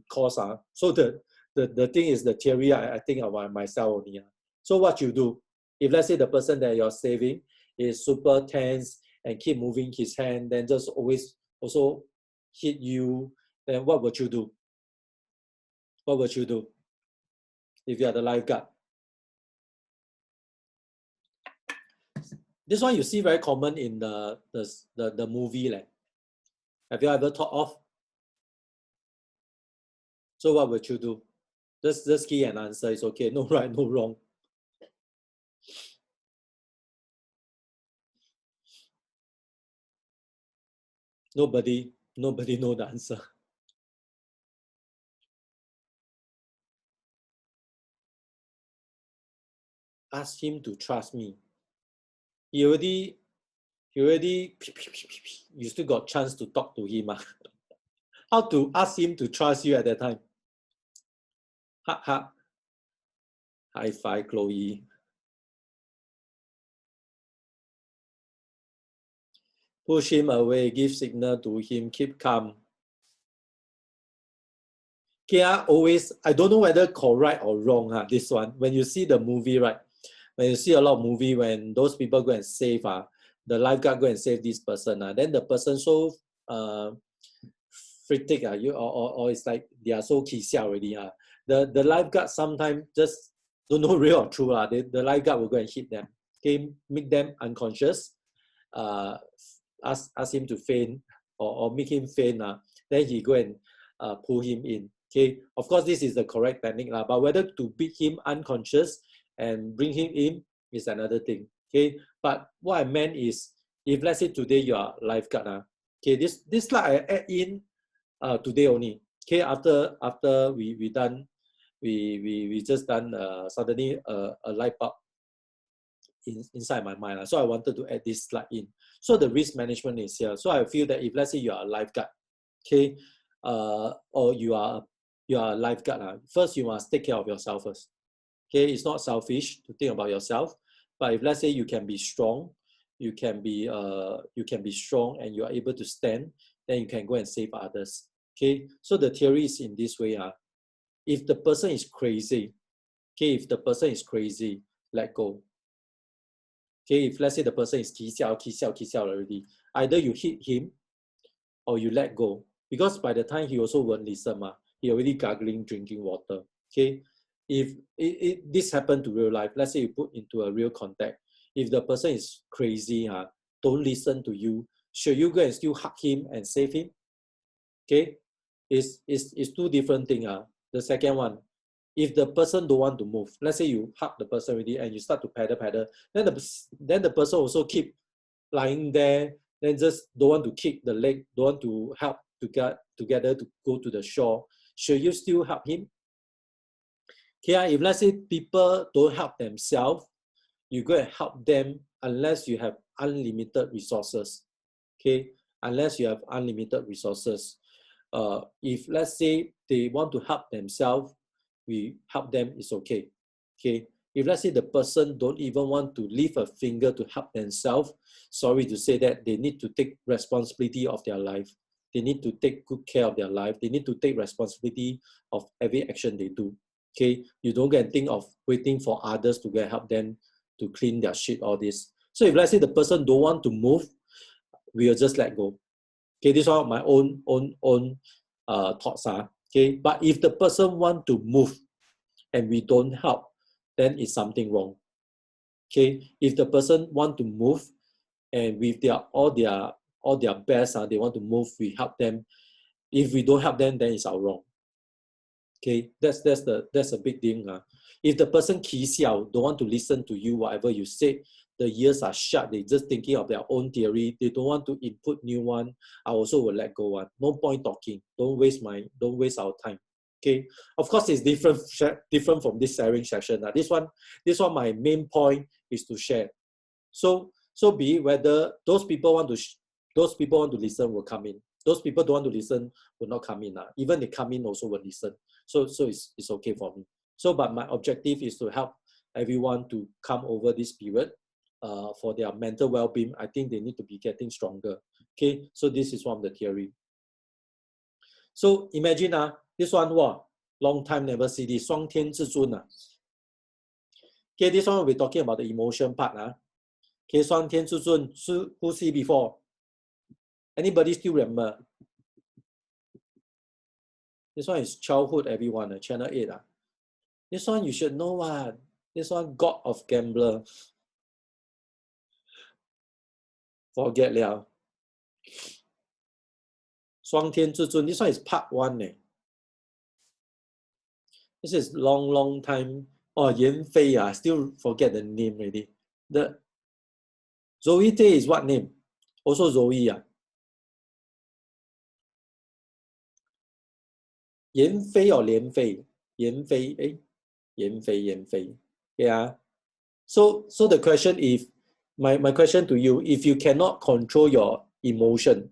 course. So the thing is the theory I think about myself only. So what you do, if let's say the person that you're saving is super tense and keep moving his hand, then just always also hit you, then what would you do? What would you do if you are the lifeguard? This one you see very common in the movie. Have you ever thought of? So what would you do? Just give an answer. It's okay. No right, no wrong. Nobody know the answer. Ask him to trust me. He already you still got chance to talk to him. How to ask him to trust you at that time? Ha ha. High five, Chloe. Push him away, give signal to him, keep calm. Okay, always, I don't know whether correct or wrong, this one. When you see the movie, right? When you see a lot of movie, when those people go and save, the lifeguard go and save this person, then the person so frantic, or it's like they are so kisiao already. The lifeguard sometimes just don't know real or true. The lifeguard will go and hit them, okay, make them unconscious, ask him to faint or make him faint. Then he go and pull him in. Okay, of course this is the correct technique, but whether to beat him unconscious and bring him in is another thing. Okay, but what I meant is, if let's say today you are lifeguard, okay, this slide I add in today only. Okay, after we done, we just done suddenly a light bulb inside my mind. So I wanted to add this slide in. So the risk management is here. So I feel that if let's say you are a lifeguard, okay, or you are a lifeguard, first you must take care of yourself first. Okay, it's not selfish to think about yourself, but if let's say you can be strong, you can be strong and you are able to stand, then you can go and save others. Okay, so the theory is in this way. If the person is crazy, okay, if the person is crazy, let go. Okay, if let's say the person is ki xiao already, either you hit him or you let go, because by the time he also won't listen, he already gargling, drinking water. Okay, if this happened to real life, let's say you put into a real contact, if the person is crazy, don't listen to you, should you go and still hug him and save him? Okay, it's two different things. The second one, if the person don't want to move, let's say you hug the person already and you start to pedal, then the person also keep lying there, then just don't want to kick the leg, don't want to help to get together to go to the shore. Should you still help him? Okay, if let's say people don't help themselves, you go and help them unless you have unlimited resources. Okay, unless you have unlimited resources. If let's say they want to help themselves, we help them, it's okay. Okay, if let's say the person don't even want to lift a finger to help themselves, sorry to say that they need to take responsibility of their life. They need to take good care of their life. They need to take responsibility of every action they do. Okay, you don't get and think of waiting for others to go and help them to clean their shit, all this. So if let's say the person don't want to move, we will just let go. Okay, this is all my own thoughts are. Okay, but if the person want to move and we don't help, then it's something wrong. Okay, if the person want to move and with all their best, they want to move, we help them. If we don't help them, then it's our wrong. Okay, that's a big thing. If the person ki xiao, don't want to listen to you, whatever you say, the ears are shut, they just thinking of their own theory, they don't want to input new one, I also will let go one. No point talking. Don't waste our time. Okay, of course it's different from this sharing session. This one my main point is to share. So be it whether those people want to listen will come in. Those people don't want to listen will not come in. Even they come in also will listen. So it's okay for me. So but my objective is to help everyone to come over this period for their mental well-being. I think they need to be getting stronger. Okay, so this is one of the theory. So imagine this one, wow, long time never see this, 双天至尊. Okay, this one we're talking about the emotion part. Okay, 双天至尊, who see before? Anybody still remember? This one is childhood, everyone, channel 8. This one you should know what? This one, God of Gambler. Forget liao. 双天至尊, this one is part 1. This is long time. Oh, Yan Fei, I still forget the name already. The Zoe Tay is what name? Also Zoe. Yan Fei or Lian Fei? Yan Fei, Yan Fei. Yeah. So the question is, my question to you, if you cannot control your emotion,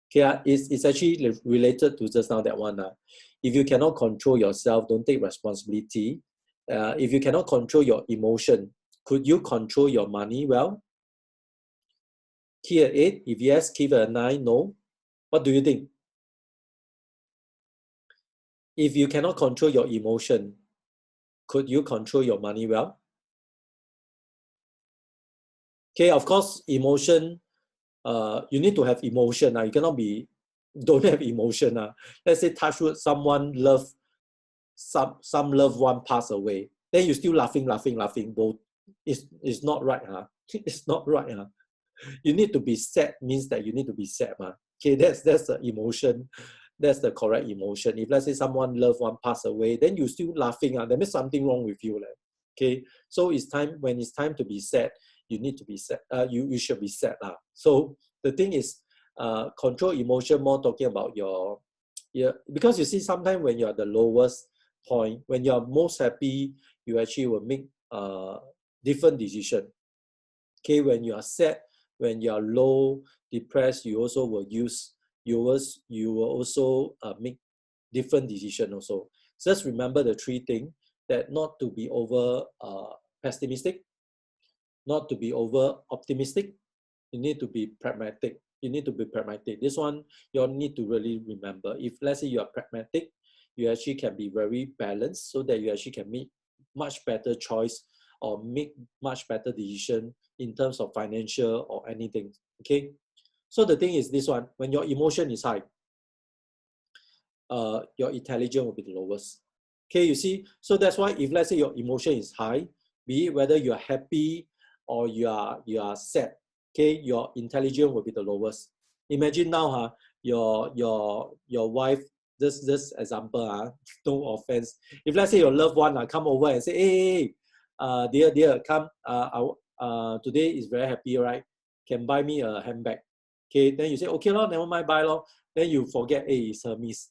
okay, it's actually related to just now that one. If you cannot control yourself, don't take responsibility. If you cannot control your emotion, could you control your money well? Key 8, if yes, give a 9, no. What do you think? If you cannot control your emotion, could you control your money well? Okay, of course, emotion, you need to have emotion. You cannot don't have emotion. Let's say touch wood, someone some loved one pass away. Then you still laughing. Both it's not right. It's not right. You need to be sad means that you need to be sad. Okay, that's the emotion. That's the correct emotion. If let's say someone loved one pass away, then you still laughing. That means something wrong with you. Okay, so when it's time to be sad, you need to be sad. You should be sad. So the thing is, control emotion more talking about because you see sometimes when you're at the lowest point, when you're most happy, you actually will make different decision. Okay, when you are sad, when you are low, depressed, you also will make different decision also. Just remember the 3 things, that not to be over pessimistic, not to be over optimistic. You need to be pragmatic. This one you need to really remember. If let's say you are pragmatic, you actually can be very balanced, so that you actually can make much better choice or make much better decision in terms of financial or anything. Okay, so the thing is this one, when your emotion is high, your intelligence will be the lowest. Okay, you see, so that's why if let's say your emotion is high, be it whether you're happy, or you are sad, okay, your intelligence will be the lowest. Imagine now, your wife, this example, no offense. If let's say your loved one come over and say, hey, dear, come, today is very happy, right? Can buy me a handbag. Okay, then you say, okay, lor, never mind, buy lor. Then you forget, hey, it's Hermes.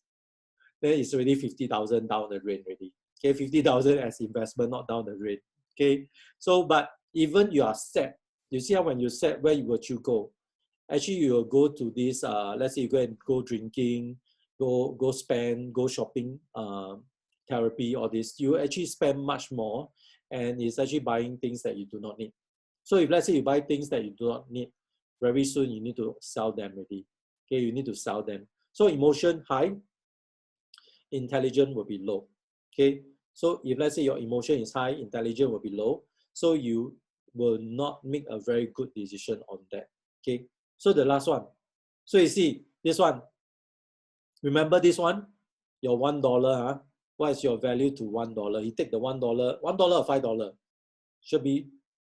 Then it's already 50,000 down the drain already. Okay, 50,000 as investment, not down the drain. Okay, so but even you are sad, you see how when you sad, where would you go? Actually, you will go to this. Let's say you go and go drinking, go spend, go shopping, therapy, all this. You actually spend much more, and it's actually buying things that you do not need. So if let's say you buy things that you do not need, very soon you need to sell them already. Okay, you need to sell them. So emotion high, intelligence will be low. Okay, so if let's say your emotion is high, intelligence will be low, so you will not make a very good decision on that. Okay, so the last one, so you see this one, remember this one, your $1, what is your value to $1? You take the $1, $1 or $5, should be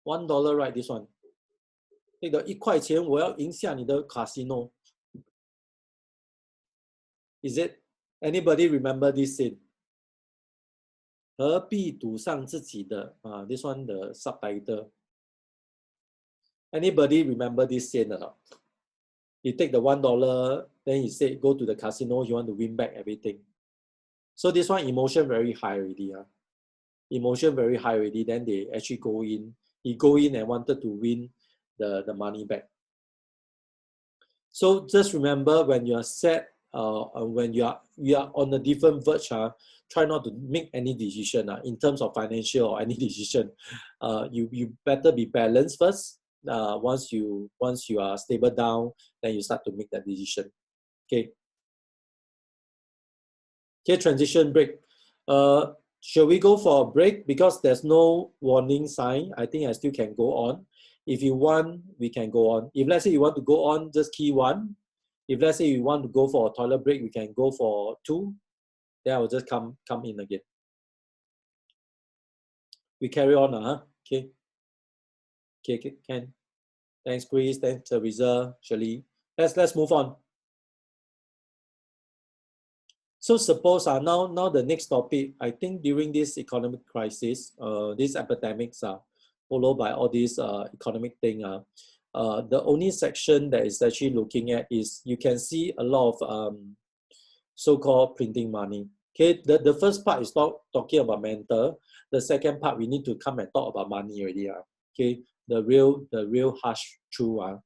$1, right? This one, 那个1块钱我要赢下你的 casino. Is it? Anybody remember this scene? 何必赌上自己的this one the subtitle. Anybody remember this scene or not? You take the $1, then you say go to the casino, you want to win back everything. So this one emotion very high already. Emotion very high already, then they actually go in. He go in and wanted to win the money back. So just remember when you are sad, when you are on a different verge, try not to make any decision in terms of financial or any decision. You better be balanced first. Once you are stable down, then you start to make that decision. Okay. Okay, transition break. Shall we go for a break? Because there's no warning sign, I think I still can go on. If you want, we can go on. If let's say you want to go on, just key 1. If let's say you want to go for a toilet break, we can go for 2. Then I will just come in again. We carry on, okay. Okay, can. Thanks, Chris. Thanks, Teresa, Shirley. Let's move on. So suppose now the next topic, I think during this economic crisis, these epidemics are followed by all these economic thing. The only section that is actually looking at is you can see a lot of so-called printing money. Okay, the first part is talking about mental. The second part we need to come and talk about money already. Okay, the real harsh truth.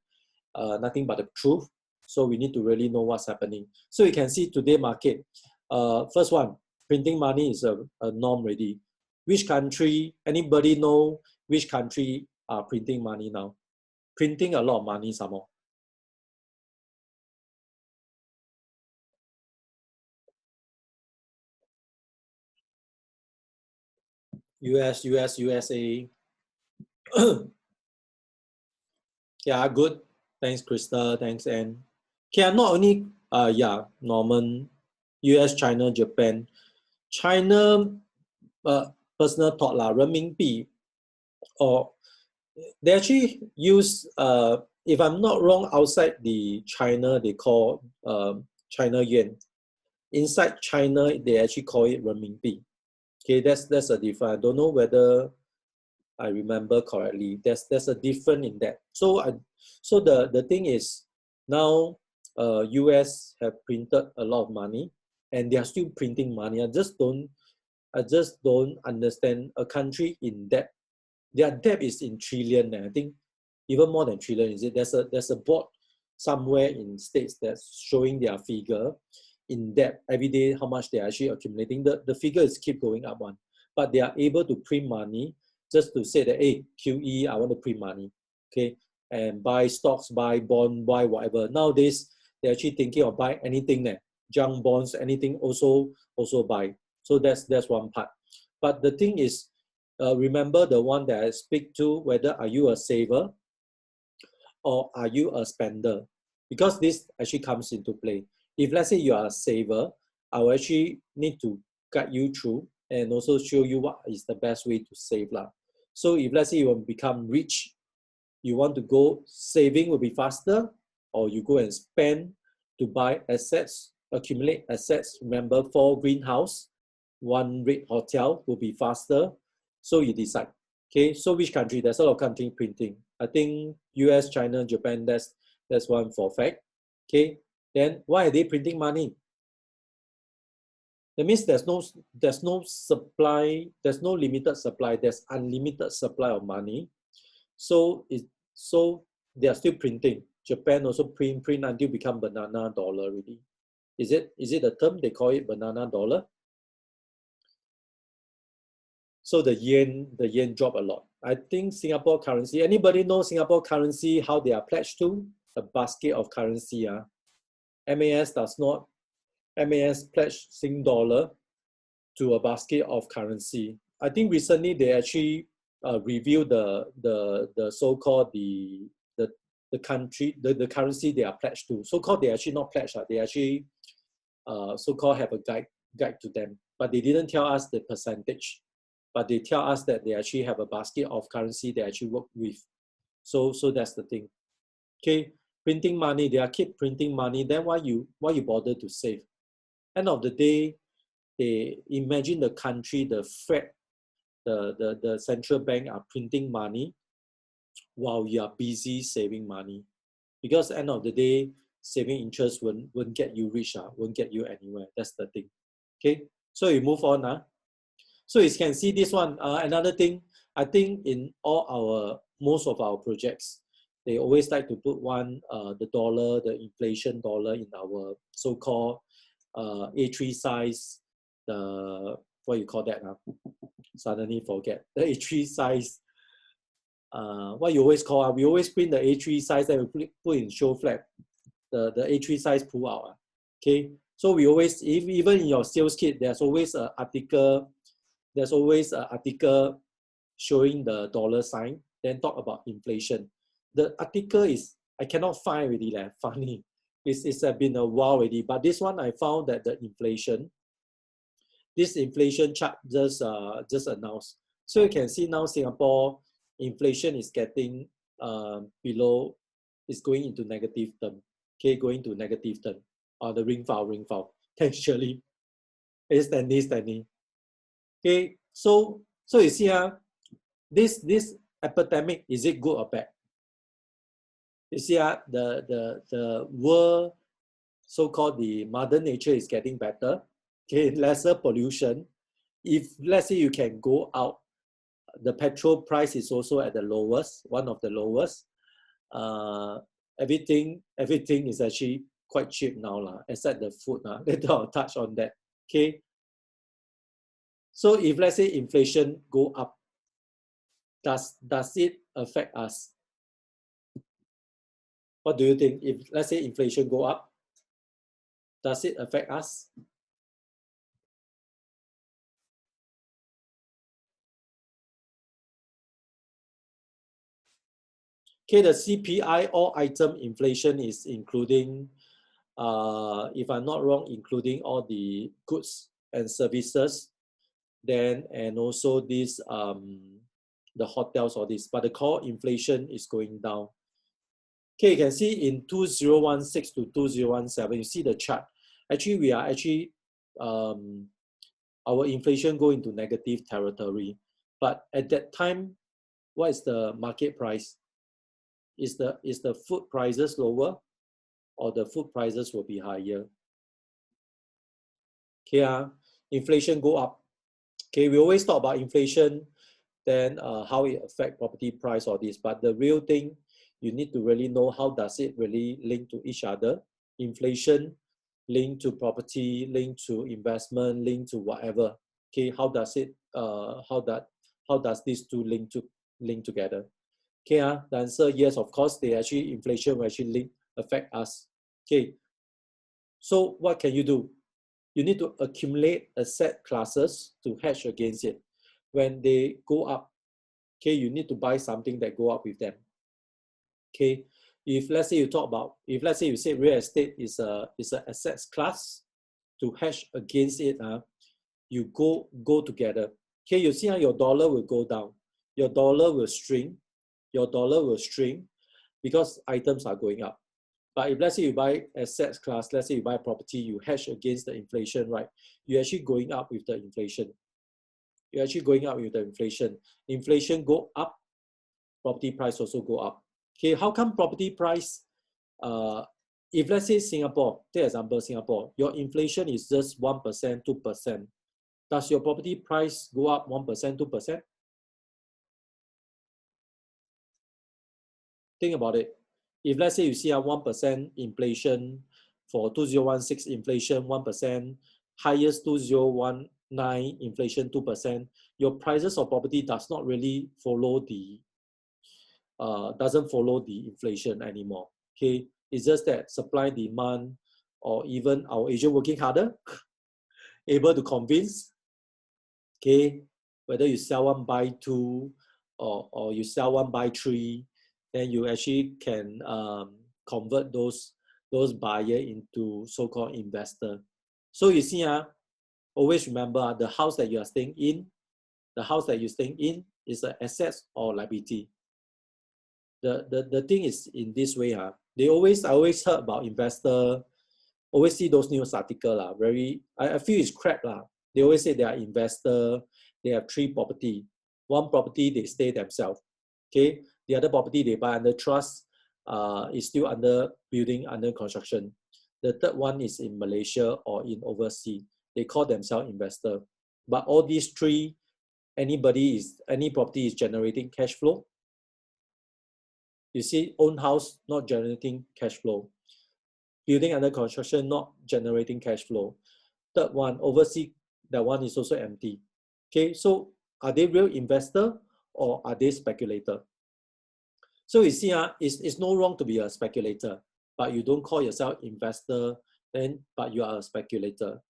Nothing but the truth. So we need to really know what's happening. So you can see today market. First one, printing money is a norm already. Which country? Anybody know which country are printing money now? Printing a lot of money some more. USA. Yeah, good. Thanks, Krista. Thanks, Anne. Okay, not only Norman, US, China, Japan. China, personal thought lah, 人民币, or they actually use, if I'm not wrong, outside the China, they call China yuan. Inside China, they actually call it 人民币. Okay, that's a difference. I don't know whether I remember correctly. There's a difference in that. So the thing is now US have printed a lot of money and they are still printing money. I just don't understand a country in debt. Their debt is in trillion. I think even more than trillion. Is it? There's a board somewhere in States that's showing their figure in debt every day, how much they're actually accumulating. The figure is keep going up one, but they are able to print money just to say that, hey, QE, I want to print money, okay, and buy stocks, buy bond, buy whatever. Nowadays, they're actually thinking of buy anything, junk bonds, anything also buy. So that's one part. But the thing is, remember the one that I speak to, whether are you a saver or are you a spender? Because this actually comes into play. If let's say you are a saver, I will actually need to guide you through and also show you what is the best way to save. So if let's say you want to become rich, you want to go saving will be faster, or you go and spend to buy assets, accumulate assets. Remember, 4 greenhouse, 1 red hotel will be faster. So you decide. Okay, so which country? There's a lot of country printing. I think US, China, Japan, that's one for fact. Okay, then why are they printing money? That means there's no supply, there's no limited supply, there's unlimited supply of money. So they are still printing. Japan also print until become banana dollar already. Is it a term they call it banana dollar? So the yen drop a lot. I think Singapore currency, anybody know Singapore currency, how they are pledged to? A basket of currency. MAS pledged Sing dollar to a basket of currency. I think recently they actually reviewed the so-called the country, the currency they are pledged to. So-called they actually not pledged, they actually so-called have a guide to them. But they didn't tell us the percentage. But they tell us that they actually have a basket of currency they actually work with. So that's the thing. Okay, printing money, they are keep printing money, then why you bother to save? End of the day, they imagine the country, the Fed, the central bank are printing money while you are busy saving money. Because end of the day, saving interest won't get you rich, won't get you anywhere. That's the thing. Okay, so you move on. So you can see this one. Another thing, I think in most of our projects, they always like to put the dollar, the inflation dollar in our so-called A3 size, what you call that? Suddenly forget. The A3 size, what you always call, we always print the A3 size and we put in show flag, the A3 size pull out. Okay, so we always, even in your sales kit, there's always an article showing the dollar sign, then talk about inflation. The article is, I cannot find already, funny. It's been a while already, but this one I found that this inflation chart just announced. So you can see now Singapore inflation is getting below, is going into negative term. Okay, going to negative term. The ring file. Actually, it's standing. Okay, so you see this epidemic, is it good or bad? You see the world, so-called the mother nature is getting better. Okay, lesser pollution. If let's say you can go out, the petrol price is also at the lowest, one of the lowest. Everything is actually quite cheap now, except the food. Later I'll touch on that. Okay. So if let's say inflation go up, does it affect us? What do you think? If let's say inflation go up, does it affect us? Okay, the CPI, all item inflation is including, if I'm not wrong, including all the goods and services, then and also this the hotels or this, but the core inflation is going down. Okay, you can see in 2016 to 2017, you see the chart. Actually, we are actually our inflation go into negative territory. But at that time, what is the market price? Is the food prices lower, or the food prices will be higher? Okay, inflation go up. Okay, we always talk about inflation, then how it affect property price or this, but the real thing, you need to really know how does it really link to each other. Inflation linked to property, linked to investment, linked to whatever. Okay, how does these two link together? Okay, the answer, yes, of course, inflation will actually affect us. Okay, so what can you do? You need to accumulate asset classes to hedge against it. When they go up, okay, you need to buy something that go up with them. Okay, if let's say you say real estate is an assets class, to hedge against it, you go together. Okay, you see how your dollar will go down, your dollar will shrink, your dollar will shrink because items are going up. But if let's say you buy assets class, let's say you buy property, you hedge against the inflation, right? You're actually going up with the inflation. You're actually going up with the inflation. Inflation go up, property price also go up. Okay, how come property price, if let's say Singapore, take example Singapore, your inflation is just 1%, 2%. Does your property price go up 1%, 2%? Think about it. If let's say you see a 1% inflation for 2016 inflation 1%, highest 2019 inflation 2%, your prices of property does not really follow the doesn't follow the inflation anymore. Okay, it's just that supply demand or even our agent working harder, able to convince. Okay, whether you sell one buy two or you sell one buy three, then you actually can convert those buyer into so-called investor. So you see, always remember the house that you are staying in, is an asset or liability. The thing is in this way, I always heard about investor, always see those news article I feel it's crap They always say they are investor, they have 3 property. One property they stay themselves. Okay, the other property they buy under trust, is still under building, under construction. The third one is in Malaysia or in overseas. They call themselves investor. But all these 3, any property is generating cash flow. You see, own house not generating cash flow. Building under construction not generating cash flow. Third one, overseas, that one is also empty. Okay, so are they real investor or are they speculator? So you see, it's no wrong to be a speculator, but you don't call yourself investor, but you are a speculator.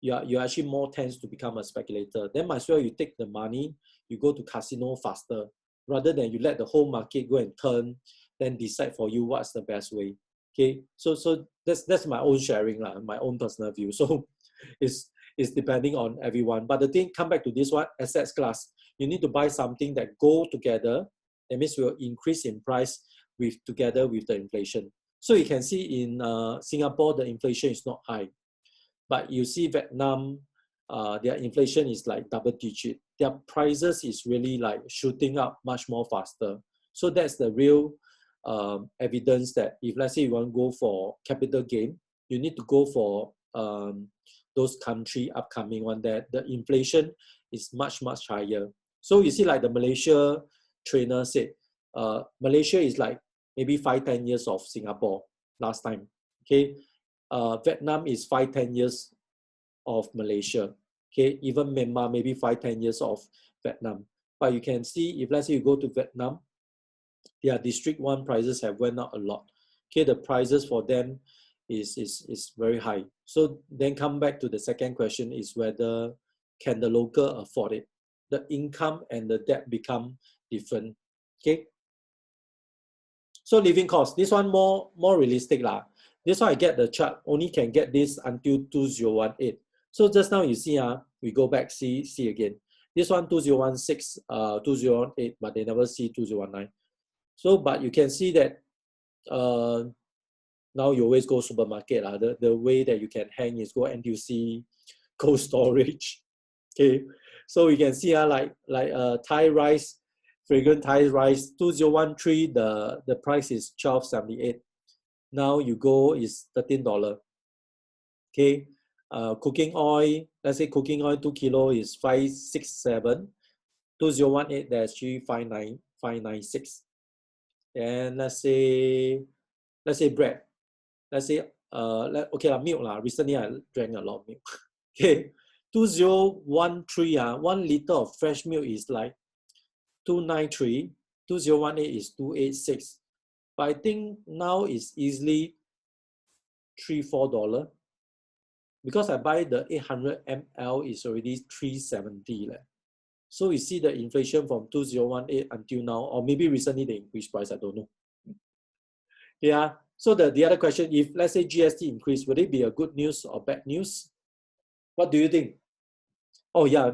You actually more tends to become a speculator. Then might as well you take the money, you go to casino faster, rather than you let the whole market go and turn, then decide for you what's the best way. Okay, so that's my own sharing, my own personal view. So it's depending on everyone. But the thing, come back to this one, assets class. You need to buy something that go together. That means will increase in price together with the inflation. So you can see in Singapore, the inflation is not high. But you see Vietnam, their inflation is like double digit. Their prices is really like shooting up much more faster. So that's the real evidence that if let's say you want to go for capital gain, you need to go for those country upcoming one that the inflation is much, much higher. So you see like the Malaysia trainer said, Malaysia is like maybe 5-10 years of Singapore last time. Okay, Vietnam is 5-10 years of Malaysia. Okay, even Myanmar maybe 5-10 years of Vietnam. But you can see if let's say you go to Vietnam, their district 1 prices have went up a lot. Okay, the prices for them is very high. So then come back to the second question is whether can the local afford it? The income and the debt become different. Okay. So living cost, this one more realistic lah. This one I get the chart, only can get this until 2018. So just now you see, we go back, see again. This one 2016, 2018, but they never see 2019. So, but you can see that now you always go supermarket. The way that you can hang is go NTUC, Cold Storage. Okay, so you can see like Thai rice, fragrant Thai rice, 2013, the price is $12.78. Now you go is $13. Okay, cooking oil, let's say cooking oil 2 kilo is $567. 2018 that's actually $596. And let's say bread. Let's say milk recently I drank a lot of milk. Okay, 2013 1 liter of fresh milk is like $293. 2018 is $286. But I think now it's easily $3-4 because I buy the 800 ml is already $370. So you see the inflation from 2018 until now, or maybe recently they increased price, I don't know. Yeah. So the other question, if let's say GST increase, would it be a good news or bad news? What do you think? Oh yeah,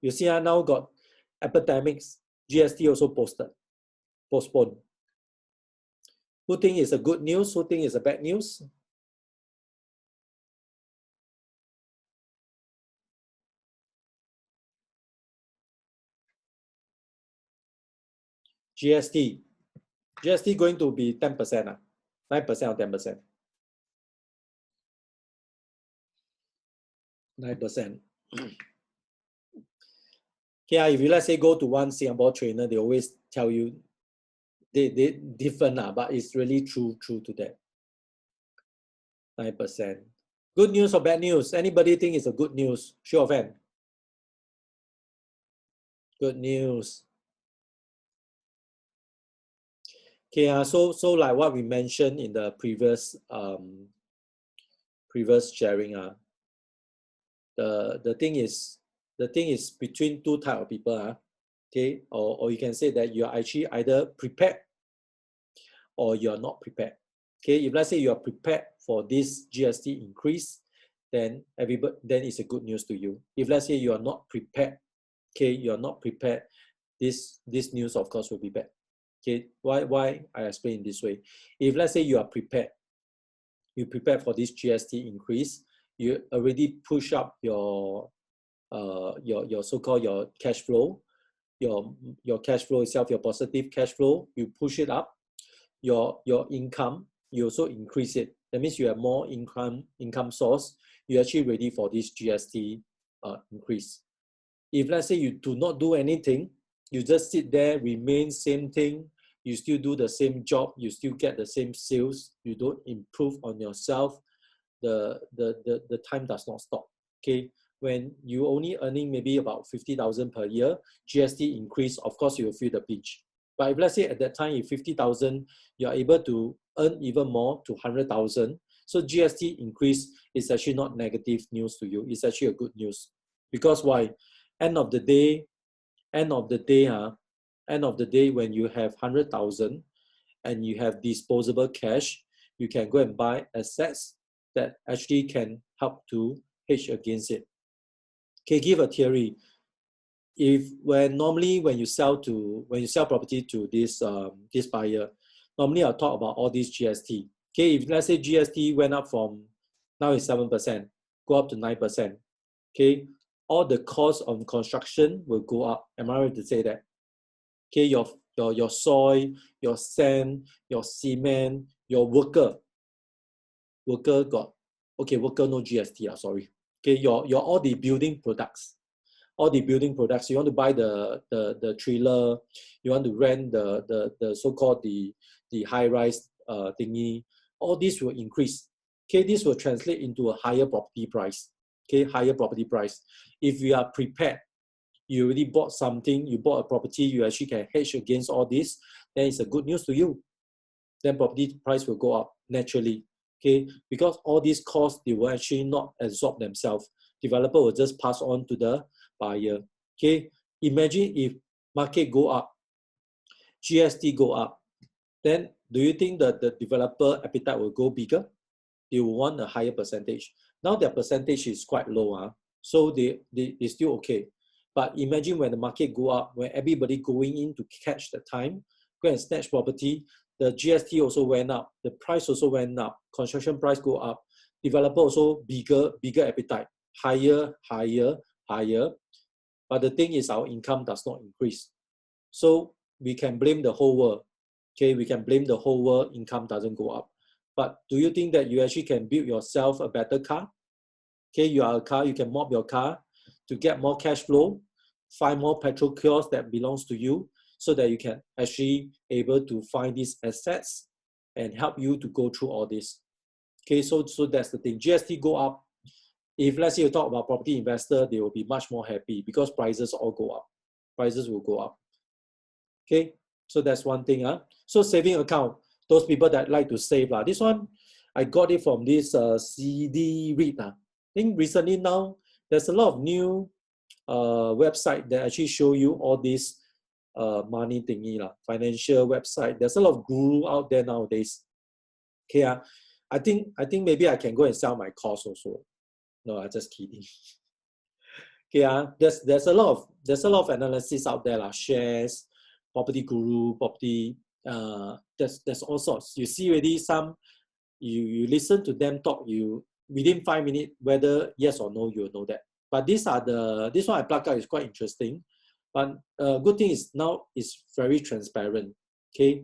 you see now got epidemics, GST also posted postpone. Who think is a good news? Who think is a bad news? GST. GST going to be 10%, 9% or 10%? 9%. Yeah, if you let's say go to one Singapore trainer, they always tell you they different, but it's really true to that. 9%. Good news or bad news? Anybody think it's a good news? Show of hand. Good news. Okay, so like what we mentioned in the previous sharing, the thing is between two type of people, okay, or you can say that you are actually either prepared or you are not prepared. Okay, if let's say you are prepared for this GST increase, then it's a good news to you. If let's say you are not prepared, okay, you are not prepared, this news of course will be bad. Okay, why I explain this way. If let's say you are prepared, you prepare for this GST increase, you already push up your so-called your cash flow, your cash flow itself, your positive cash flow, you push it up. Your income, you also increase it. That means you have more income source. You're actually ready for this GST increase. If let's say you do not do anything, you just sit there, remain same thing, you still do the same job, you still get the same sales, you don't improve on yourself, the time does not stop. Okay, when you only earning maybe about 50,000 per year, GST increase, of course you will feel the pinch. But if let's say at that time, if 50,000, you are able to earn even more to 100,000. So GST increase is actually not negative news to you. It's actually a good news. Because why? End of the day, when you have 100,000 and you have disposable cash, you can go and buy assets that actually can help to hedge against it. Okay, give a theory. Normally when you sell property to this buyer, normally I'll talk about all these GST. Okay, if let's say GST went up from now it's 7%, go up to 9%. Okay, all the costs of construction will go up. Am I right to say that? Okay, your soil, your sand, your cement, your worker no GST. Sorry. Okay, your all the building products. All the building products, you want to buy the trailer, you want to rent the so-called the high-rise thingy, all this will increase. Okay, this will translate into a higher property price. Okay, higher property price. If you are prepared, you already bought something, you bought a property, you actually can hedge against all this, then it's a good news to you. Then property price will go up naturally. Okay, because all these costs, they will actually not absorb themselves. Developer will just pass on to the buyer. Okay, imagine if market go up, GST go up, then do you think that the developer appetite will go bigger? They will want a higher percentage. Now their percentage is quite low, so they still okay. But imagine when the market go up, when everybody going in to catch the time, go and snatch property, the GST also went up, the price also went up, construction price go up, developer also bigger appetite, higher. But the thing is our income does not increase. So we can blame the whole world. Okay, we can blame the whole world, income doesn't go up. But do you think that you actually can build yourself a better car? Okay, you are a car, you can mop your car to get more cash flow, find more petrol kiosks that belongs to you, so that you can actually able to find these assets and help you to go through all this. Okay, so that's the thing. GST go up. If let's say you talk about property investor, they will be much more happy because prices all go up. Prices will go up. Okay, so that's one thing. So saving account, those people that like to save. This one, I got it from this CD REIT. I think recently now, there's a lot of new website that actually show you all this money thingy, financial website. There's a lot of guru out there nowadays. Okay, I think maybe I can go and sell my course also. No, I'm just kidding. Okay, there's a lot of analysis out there, shares, property guru, property there's all sorts. You see already some, you listen to them talk, you within 5 minutes, whether yes or no, you'll know that. But this one I plug out is quite interesting. But good thing is now it's very transparent. Okay,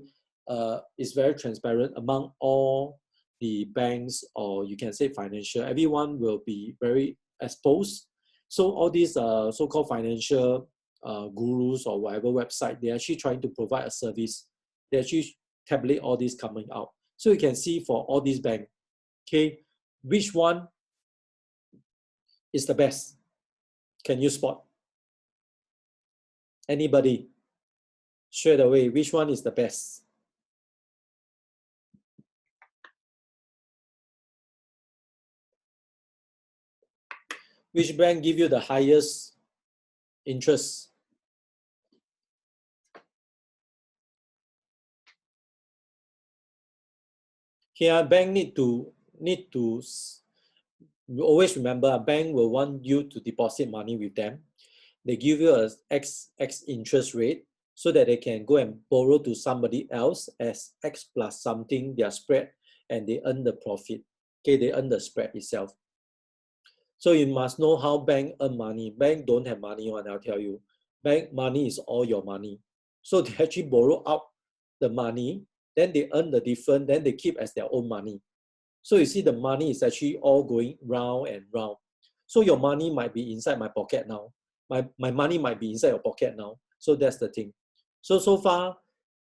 it's very transparent among all the banks, or you can say financial. Everyone will be very exposed. So all these so-called financial gurus or whatever website, they're actually trying to provide a service. They actually tabulate all this coming out. So you can see for all these banks, okay, which one is the best? Can you spot? Anybody? Straight away, which one is the best? Which bank give you the highest interest? Here, bank need to always remember, a bank will want you to deposit money with them. They give you a X interest rate so that they can go and borrow to somebody else as X plus something, their spread, and they earn the profit. Okay, they earn the spread itself. So you must know how bank earn money. Bank don't have money one, I'll tell you. Bank money is all your money. So they actually borrow out the money, then they earn the difference, then they keep as their own money. So you see the money is actually all going round and round. So your money might be inside my pocket now. My money might be inside your pocket now. So that's the thing. So far,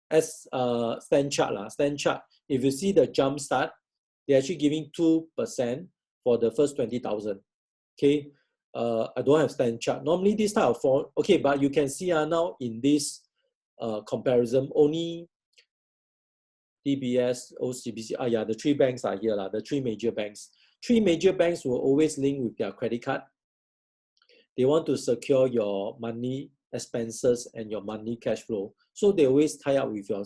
as StanChart, if you see the jump start, they're actually giving 2% for the first 20,000. Okay, I don't have StanChart. Normally this type of form, okay, but you can see now in this comparison, only DBS, OCBC, the three banks are here, the three major banks. Three major banks will always link with their credit card. They want to secure your money expenses and your money cash flow. So they always tie up with your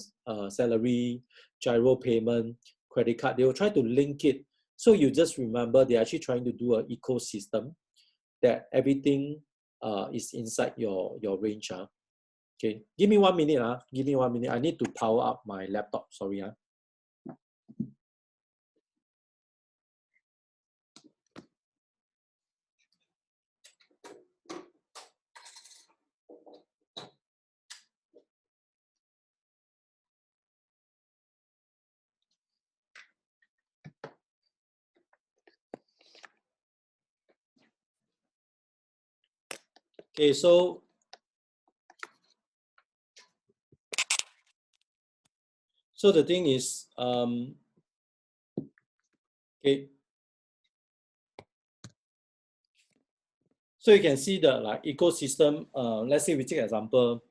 salary, gyro payment, credit card. They will try to link it. So you just remember they're actually trying to do an ecosystem that everything is inside your range. Okay, give me 1 minute. Give me 1 minute. I need to power up my laptop. Sorry. Okay, so the thing is, okay. So you can see the ecosystem. Let's say we take an example.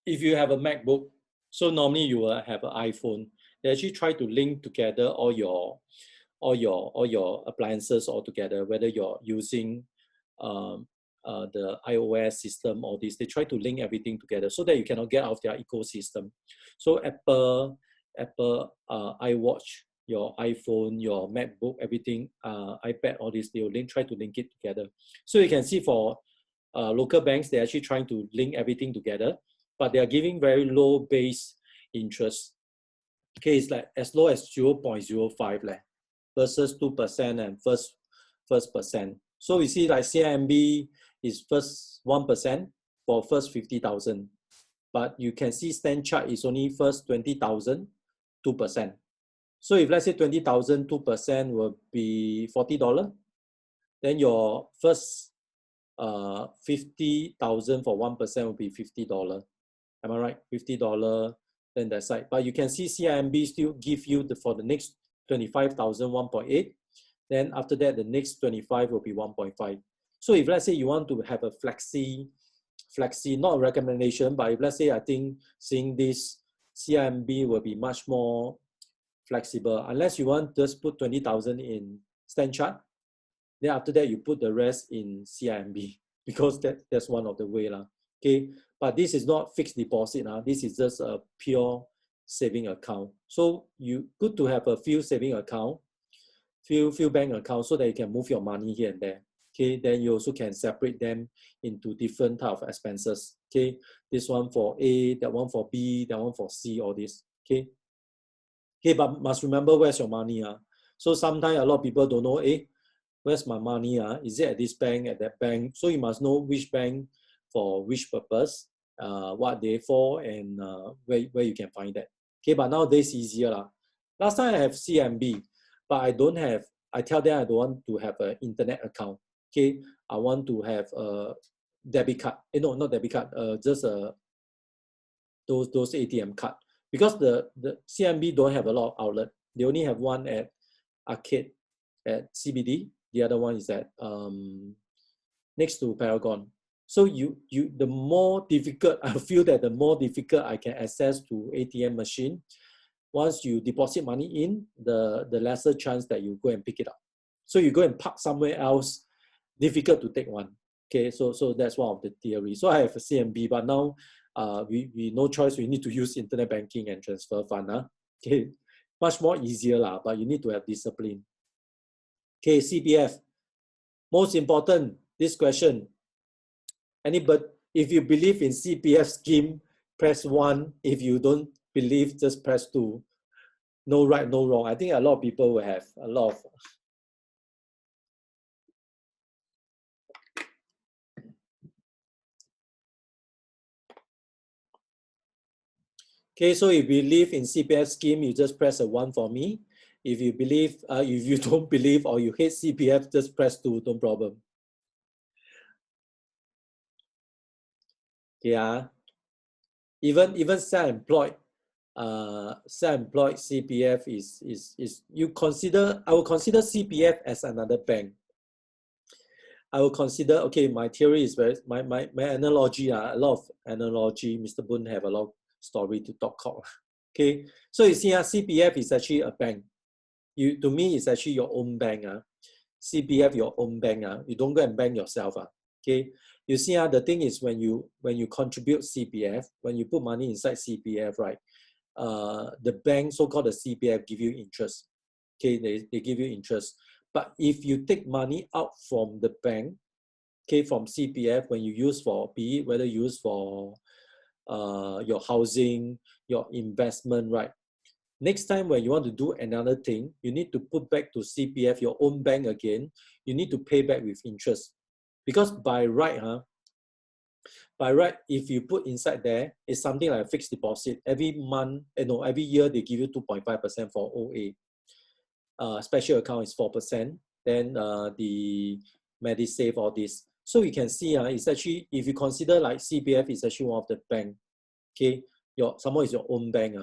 If you have a MacBook, so normally you will have an iPhone. They actually try to link together all your appliances all together, whether you're using the iOS system or this. They try to link everything together so that you cannot get out of their ecosystem. So Apple, iWatch, your iPhone, your MacBook, everything, iPad, all this, they will try to link it together. So you can see for local banks, they're actually trying to link everything together, but they are giving very low base interest. Okay, it's like as low as 0.05 versus 2% and first percent. So you see like CIMB is first 1% for first 50,000. But you can see StanChart is only first 20,000, 2%. So if let's say 20,000, 2% will be $40. Then your first 50,000 for 1% will be $50. Am I right? $50, then that side. But you can see CIMB still give you for the next 25,000, 1.8. Then after that, the next 25 will be 1.5. So if let's say you want to have a flexi, not a recommendation, but if let's say I think seeing this CIMB will be much more flexible, unless you want just put 20,000 in StanChart, then after that you put the rest in CIMB because that's one of the way. Okay, but this is not fixed deposit. This is just a pure saving account. So you good to have a few saving account, few bank accounts so that you can move your money here and there. Okay, then you also can separate them into different type of expenses. Okay, this one for A, that one for B, that one for C, all this. Okay. Okay, but must remember where's your money. So sometimes a lot of people don't know, where's my money? Is it at this bank, at that bank? So you must know which bank for which purpose, what they for, and where you can find that. Okay, but nowadays easier. Last time I have CMB, but I don't have, I tell them I don't want to have an internet account. Okay, I want to have a debit card. No, not debit card, just those ATM card. Because the CMB don't have a lot of outlet. They only have one at Arcade at CBD. The other one is at next to Paragon. So the more difficult, I feel that the more difficult I can access to ATM machine. Once you deposit money in, the lesser chance that you go and pick it up. So you go and park somewhere else, difficult to take one. Okay, so that's one of the theory. So I have a CMB, but now we no choice. We need to use internet banking and transfer fund. Okay, much more easier but you need to have discipline. Okay, CPF. Most important, this question. Anybody, if you believe in CPF scheme, press 1. If you don't believe, just press 2. No right, no wrong. I think a lot of people will have a lot of. Okay, so if you believe in CPF scheme, you just press a 1 for me. If you believe, if you don't believe or you hate CPF, just press 2, no problem. Yeah. Even self-employed, CPF is you consider. I will consider CPF as another bank. I will consider, okay, my theory is very, my analogy, a lot of analogy. Mr. Boon have a lot of story to talk about. Okay, so you see, CPF is actually a bank. To me, it's actually your own bank. CPF, your own bank. You don't go and bank yourself. Okay, you see, the thing is when you contribute CPF, when you put money inside CPF, right? The bank, so-called the CPF, give you interest. Okay, they give you interest. But if you take money out from the bank, okay, from CPF, when you use for, be it whether you use for your housing, your investment, right? Next time when you want to do another thing, you need to put back to CPF, your own bank again. You need to pay back with interest. Because by right, if you put inside there, it's something like a fixed deposit. Every month, every year they give you 2.5% for OA. Special account is 4%. Then the MediSave, all this. So you can see, it's actually, if you consider like CPF is actually one of the bank. Okay, someone is your own bank.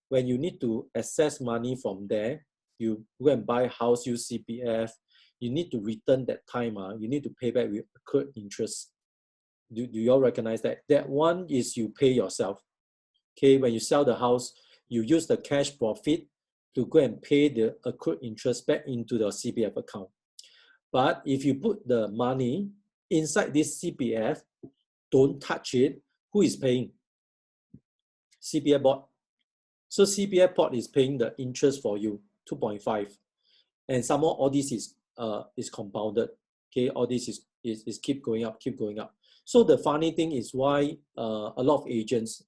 When you need to access money from there, you go and buy a house, use CPF, you need to return that time. You need to pay back with accrued interest. Do you all recognize that? That one is you pay yourself. Okay, when you sell the house, you use the cash profit to go and pay the accrued interest back into the CPF account. But if you put the money inside this CPF, don't touch it, who is paying? CPF board. So CPF board is paying the interest for you, 2.5. And some more, all this is compounded. Okay, all this is keep going up, keep going up. So the funny thing is why a lot of agents,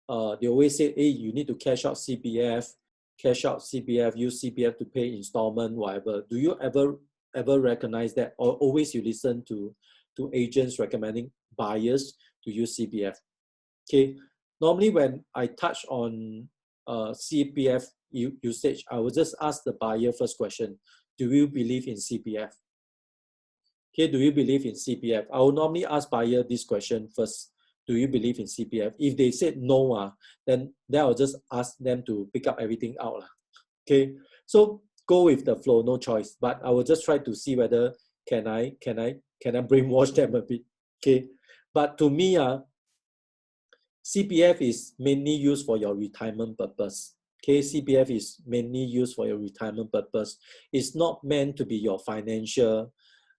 they always say, hey, you need to cash out CPF, use CPF to pay installment, whatever. Do you ever recognize that? Or always you listen to agents recommending buyers to use CPF? Okay, normally when I touch on CPF usage, I will just ask the buyer first question, do you believe in CPF? Okay, do you believe in CPF? I will normally ask buyer this question first. Do you believe in CPF? If they said no, then I'll just ask them to pick up everything out. Okay, so go with the flow, no choice. But I will just try to see whether can I brainwash them a bit. Okay, but to me, CPF is mainly used for your retirement purpose. Okay, CPF is mainly used for your retirement purpose. It's not meant to be your financial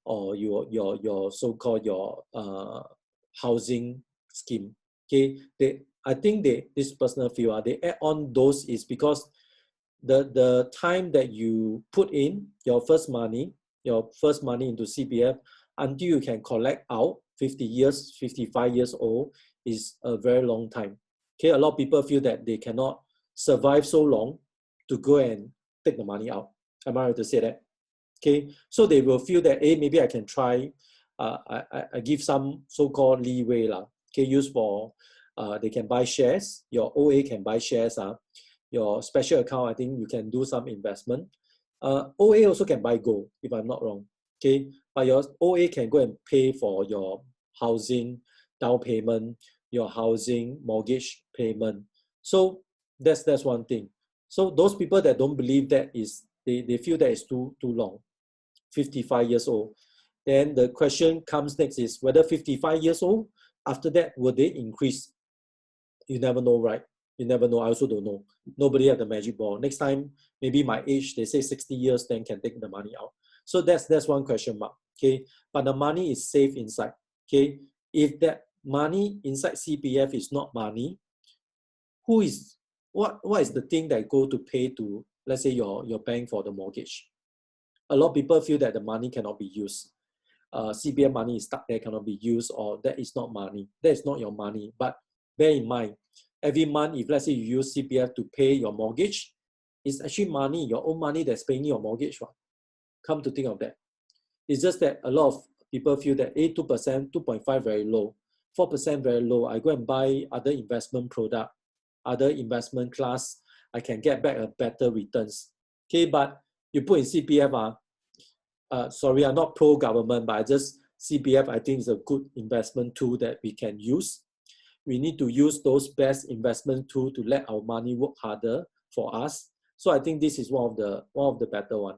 or your so-called your housing scheme. Okay, I think this personal view, they add on those is because the time that you put in your first money into CPF until you can collect out 50 years, 55 years old is a very long time. Okay, a lot of people feel that they cannot survive so long to go and take the money out. Am I right to say that? Okay, so they will feel that, hey, maybe I can try, I give some so-called leeway lah. Okay, use for, they can buy shares, your OA can buy shares, your special account, I think you can do some investment. OA also can buy gold, if I'm not wrong. Okay, but your OA can go and pay for your housing down payment, your housing mortgage payment. So that's one thing. So those people that don't believe that is, they feel that it's too long, 55 years old. Then the question comes next is whether 55 years old, after that, will they increase? You never know, right? You never know. I also don't know. Nobody have the magic ball. Next time, maybe my age, they say 60 years, then can take the money out. So that's one question mark. Okay, but the money is safe inside. Okay, if that money inside CPF is not money, what is the thing that go to pay to, let's say, your bank for the mortgage? A lot of people feel that the money cannot be used. CPF money is stuck there, cannot be used, or that is not money. That is not your money. But bear in mind, every month, if let's say you use CPF to pay your mortgage, it's actually money, your own money that's paying your mortgage. Right? Come to think of that. It's just that a lot of people feel that 2%, 2.5 very low, 4% very low. I go and buy other investment product, other investment class, I can get back a better returns. Okay, but you put in CPF, sorry, I'm not pro-government, but CPF, I think is a good investment tool that we can use. We need to use those best investment tool to let our money work harder for us. So I think this is one of the better one.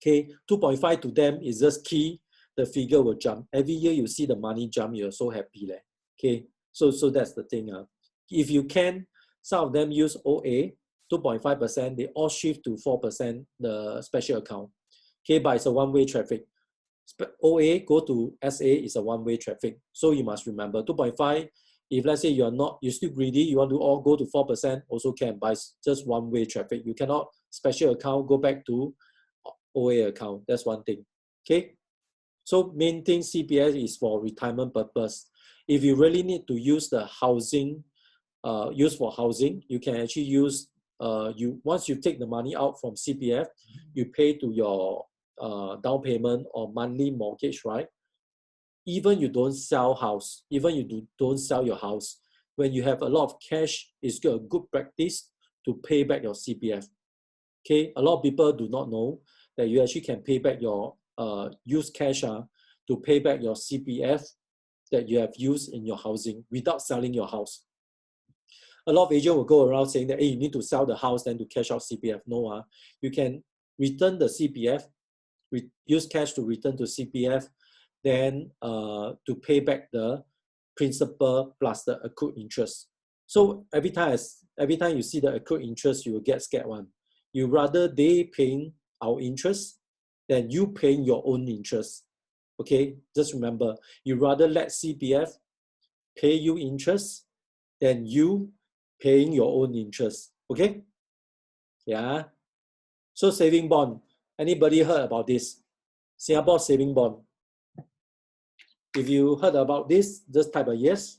Okay, 2.5 to them is just key. The figure will jump. Every year you see the money jump, you're so happy. Okay, so that's the thing. If you can, some of them use OA, 2.5%, they all shift to 4%, the special account. Okay, but it's a one-way traffic. OA go to SA is a one-way traffic. So you must remember 2.5. If let's say you're still greedy, you want to all go to 4%, also can, but it's just one-way traffic. You cannot special account go back to OA account. That's one thing. Okay. So main thing CPF is for retirement purpose. If you really need to use the housing, use for housing, you can actually use once you take the money out from CPF, you pay to your down payment or monthly mortgage, right? Even you don't sell house, even you don't sell your house, when you have a lot of cash, it's a good practice to pay back your CPF. Okay, a lot of people do not know that you actually can pay back your use cash to pay back your CPF that you have used in your housing without selling your house. A lot of agents will go around saying that, hey, you need to sell the house then to cash out CPF. No, you can return the CPF, use cash to return to CPF, then to pay back the principal plus the accrued interest. So every time you see the accrued interest, you will get scared one. You rather they paying our interest than you paying your own interest. Okay, just remember, you rather let CPF pay you interest than you paying your own interest. Okay? Yeah. So saving bond. Anybody heard about this? Singapore saving bond. If you heard about this, just type a yes.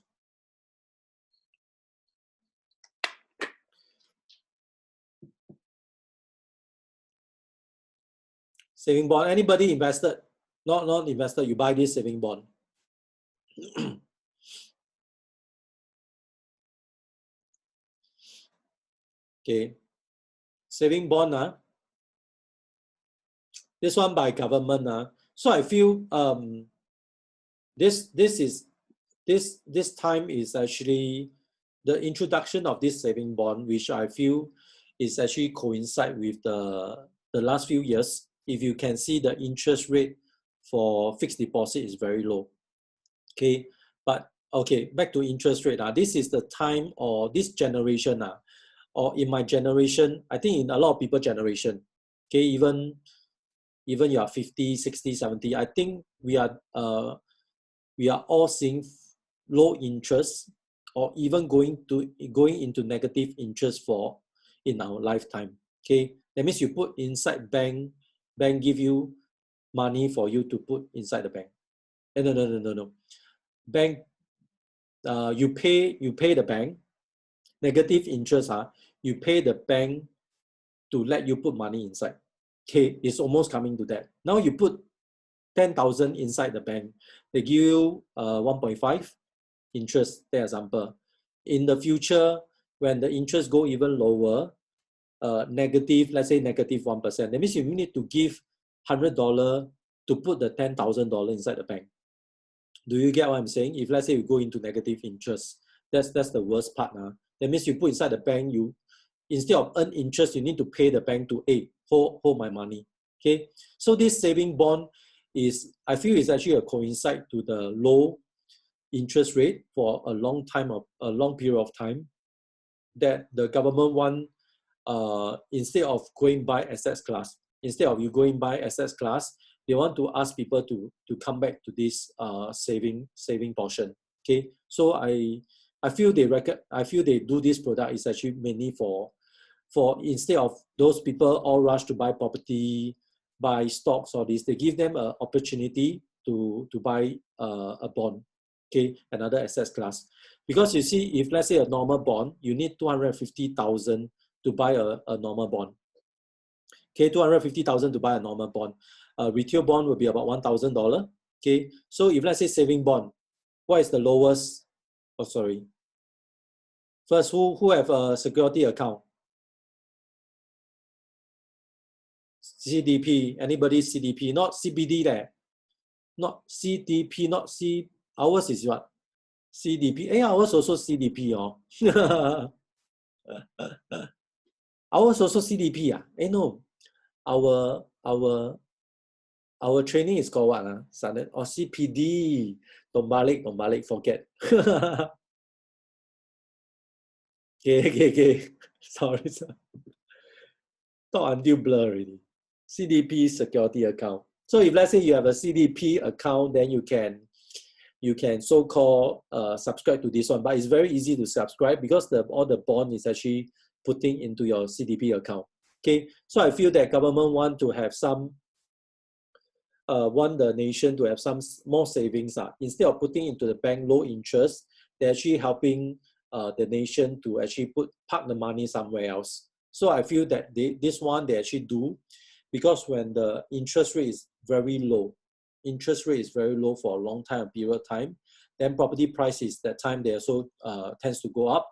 Saving bond. Anybody invested? Not invested. You buy this saving bond. Okay. Saving bond. This one by government. So I feel this time is actually the introduction of this saving bond, which I feel is actually coincide with the last few years. If you can see the interest rate for fixed deposit is very low. Okay, but okay, back to interest rate. This is the time or this generation, or in my generation, I think in a lot of people generation, okay, even you are 50, 60, 70, I think we are all seeing low interest or even going into negative interest in our lifetime. Okay, that means you put inside bank give you money for you to put inside the bank. No. bank, you pay the bank, negative interest, you pay the bank to let you put money inside. Okay, it's almost coming to that. Now you put 10,000 inside the bank, they give you 1.5 interest, for example. In the future, when the interest go even lower, negative, let's say negative 1%, that means you need to give $100 to put the $10,000 inside the bank. Do you get what I'm saying? If let's say you go into negative interest, that's the worst part. That means you put inside the bank, you instead of earn interest, you need to pay the bank to, hey, hold my money. Okay, so this saving bond is, I feel, is actually a coincide to the low interest rate for a long period of time, that the government want, instead of going by assets class, instead of you going by assets class, they want to ask people to come back to this saving portion. Okay, so I feel they do this product is actually mainly for instead of those people all rush to buy property, buy stocks or this, they give them an opportunity to buy a bond, okay, another asset class. Because you see, if let's say a normal bond, you need 250,000 to buy a normal bond. Okay, 250,000 to buy a normal bond. Retail bond will be about $1,000. Okay, so if let's say saving bond, what is the lowest? Oh, sorry. First, who have a security account? CDP, anybody CDP, not CBD there. Not CDP, not C, ours is what? CDP, ours also CDP, oh. Ours also CDP, no. Our training is called what? Or CPD. Don't balik, forget. Okay. Sorry. Talk until blur already. CDP security account. So if let's say you have a CDP account, then you can so-called subscribe to this one. But it's very easy to subscribe because all the bond is actually putting into your CDP account. Okay, so I feel that government want to have some, want the nation to have some more savings. Instead of putting into the bank low interest, they're actually helping the nation to actually park the money somewhere else. So I feel that this one they actually do, because when the interest rate is very low for a long time, period of time, then property prices that time they also tends to go up,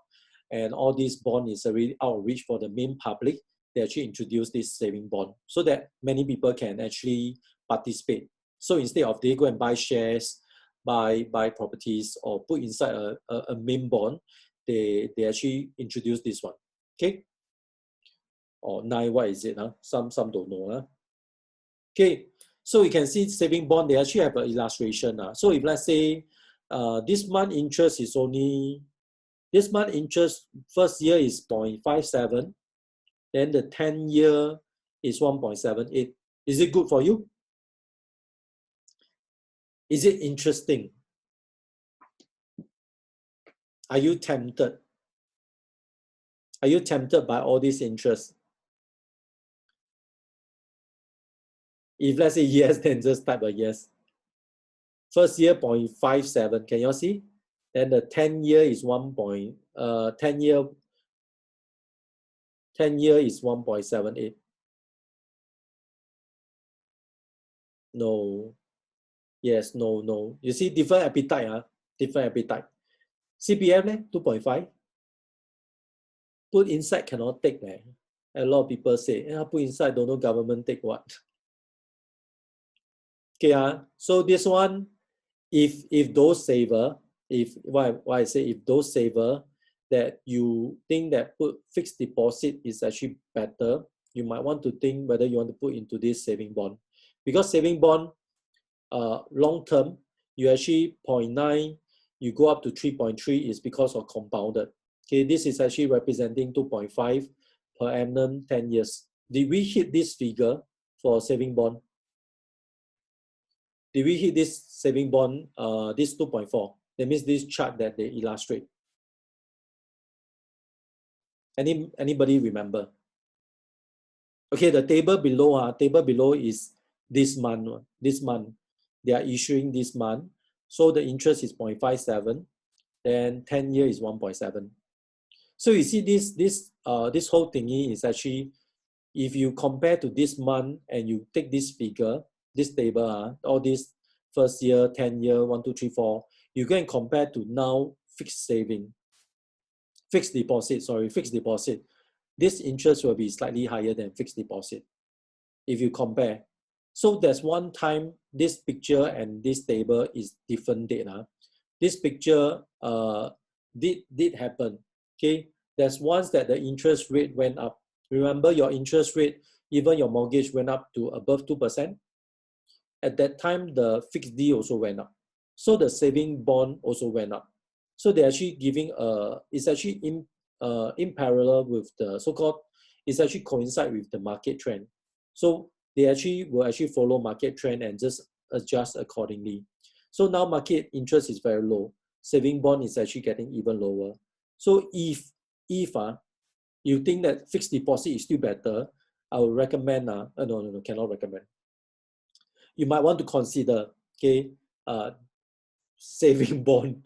and all these bond is already out of reach for the main public. They actually introduce this saving bond so that many people can actually participate. So instead of they go and buy shares, buy properties, or put inside a main bond, they actually introduce this one. Okay. Or 9, what is it? Some don't know. Okay, so you can see saving bond, they actually have an illustration. So if let's say this month interest is only, this month interest first year is 0.57, then the 10-year is 1.78. Is it good for you? Is it interesting? Are you tempted? Are you tempted by all this interest? If let's say yes, then just type a yes. First year 0.57, can you see? Then the 10-year is 10-year is 1.78. No. Yes, no. You see different appetite, different appetite. CPF 2.5. Put inside cannot take. A lot of people say, put inside, don't know government take what. Okay, so this one, if those saver, why I say if those saver that you think that put fixed deposit is actually better, you might want to think whether you want to put into this saving bond. Because saving bond, long term, you actually 0.9, you go up to 3.3 is because of compounded. Okay, this is actually representing 2.5 per annum, 10 years. Did we hit this figure for saving bond? Did we hit this saving bond, this 2.4? That means this chart that they illustrate. Anybody remember? Okay, the table below is this month. This month, they are issuing this month. So the interest is 0.57, then 10 year is 1.7. So you see this whole thingy is actually, if you compare to this month and you take this figure, this table, all this first year, 10 year, 1, 2, 3, 4, you go and compare to now fixed deposit. This interest will be slightly higher than fixed deposit if you compare. So there's one time this picture and this table is different data. This picture did happen. Okay, there's once that the interest rate went up. Remember your interest rate, even your mortgage went up to above 2%. At that time, the fixed D also went up. So the saving bond also went up. So they're actually giving it's actually in parallel with the so-called, it's actually coincide with the market trend. So they actually will actually follow market trend and just adjust accordingly. So now market interest is very low. Saving bond is actually getting even lower. So if you think that fixed deposit is still better, I would recommend, no, cannot recommend. You might want to consider, okay, saving bond,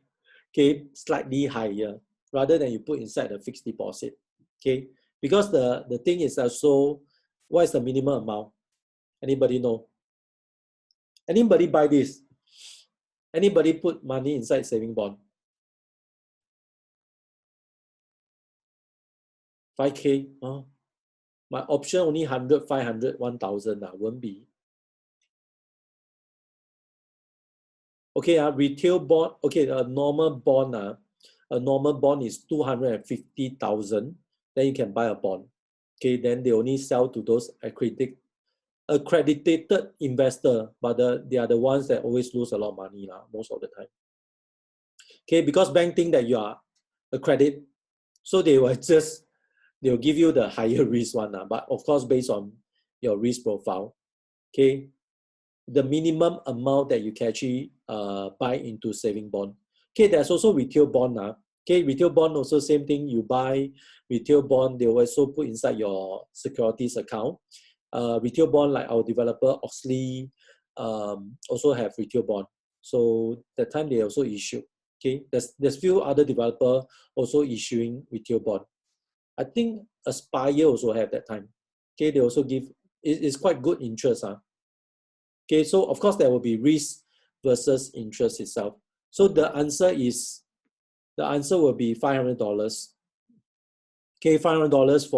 okay, slightly higher rather than you put inside the fixed deposit, okay? Because the thing is also, what is the minimum amount? Anybody know? Anybody buy this? Anybody put money inside saving bond? 5K? Oh, my option only 100, 500, 1,000, won't be. Okay, retail bond, okay, a normal bond is 250,000. Then you can buy a bond. Okay, then they only sell to those accredited investor, but they are the ones that always lose a lot of money most of the time. Okay, because bank think that you are accredited, so they'll give you the higher risk one, but of course based on your risk profile. Okay, the minimum amount that you can actually buy into saving bond. Okay, there's also retail bond. Okay, retail bond also same thing. You buy retail bond, they will also put inside your securities account. Retail bond like our developer Oxley also have retail bond. So that time they also issue. Okay, there's few other developer also issuing retail bond. I think Aspire also have that time. Okay, they also give, it's quite good interest. Okay, so of course there will be risk versus interest itself. So the answer will be $500. Okay, $500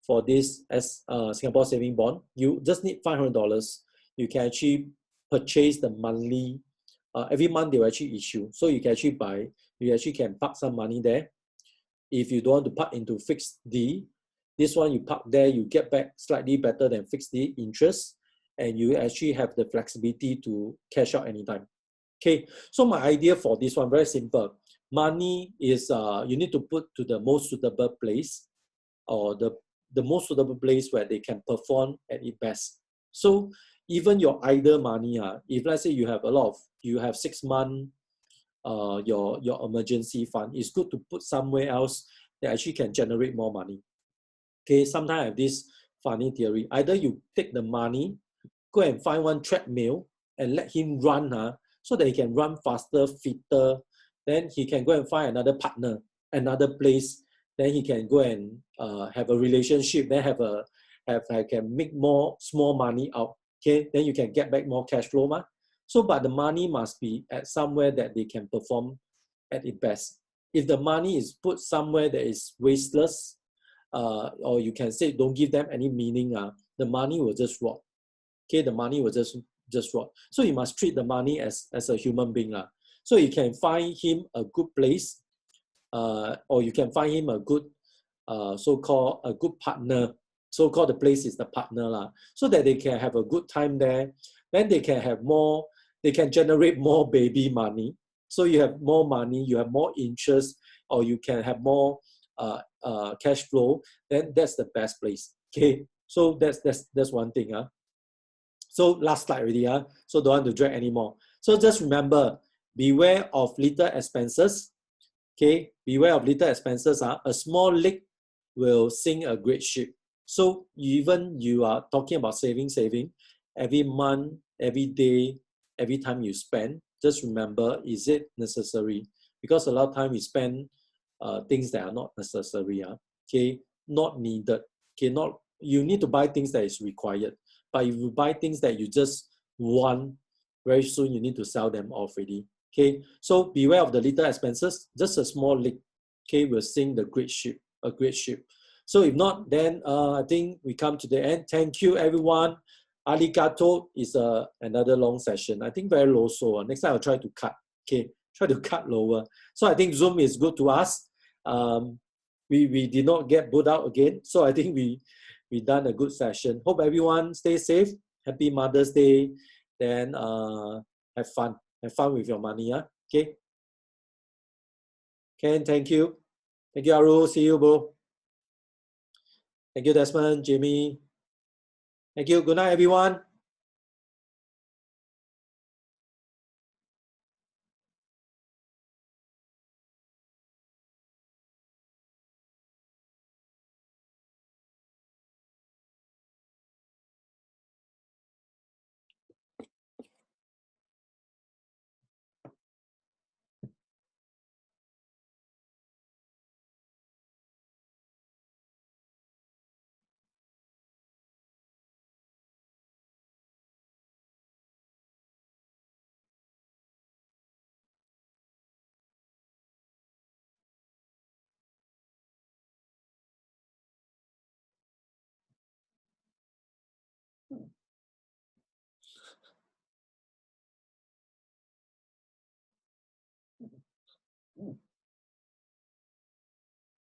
for this as Singapore saving bond. You just need $500. You can actually purchase the monthly. Every month they will actually issue. So you can actually buy. You actually can park some money there. If you don't want to park into fixed D, this one you park there, you get back slightly better than fixed D interest, and you actually have the flexibility to cash out anytime. Okay, so my idea for this one, very simple. Money is, you need to put to the most suitable place, or the most suitable place where they can perform at its best. So even your idle money, if let's say you have 6 months, your emergency fund, it's good to put somewhere else that actually can generate more money. Okay, sometimes I have this funny theory. Either you take the money, go and find one treadmill and let him run, so that he can run faster, fitter. Then he can go and find another partner, another place. Then he can go and have a relationship. Then can make more small money out. Okay, then you can get back more cash flow, So, but the money must be at somewhere that they can perform at its best. If the money is put somewhere that is wasteless, or you can say don't give them any meaning, the money will just rot. Okay, the money will just rot. So you must treat the money as a human being. So you can find him a good place, or you can find him a good, so-called a good partner. So-called the place is the partner, so that they can have a good time there. Then they can generate more baby money. So you have more money, you have more interest, or you can have more cash flow. Then that's the best place. Okay, so that's one thing. So last slide already. So don't want to drag anymore. So just remember, beware of little expenses. Okay, beware of little expenses. A small leak will sink a great ship. So even you are talking about saving every month, every day, every time you spend, just remember, is it necessary? Because a lot of time we spend things that are not necessary, okay, not needed, okay, not, you need to buy things that is required, but if you buy things that you just want, very soon you need to sell them off already, okay. So beware of the little expenses, just a small leak, okay, will sink the great ship, a great ship. So if not, then I think we come to the end. Thank you, everyone. Arigato is another long session. I think very low so. Next time I'll try to cut. Okay, try to cut lower. So I think Zoom is good to us. We did not get put out again. So I think we done a good session. Hope everyone stay safe. Happy Mother's Day. Then have fun. Have fun with your money. Okay. Ken, thank you. Thank you, Aru. See you, bro. Thank you, Desmond, Jamie. Thank you. Good night, everyone.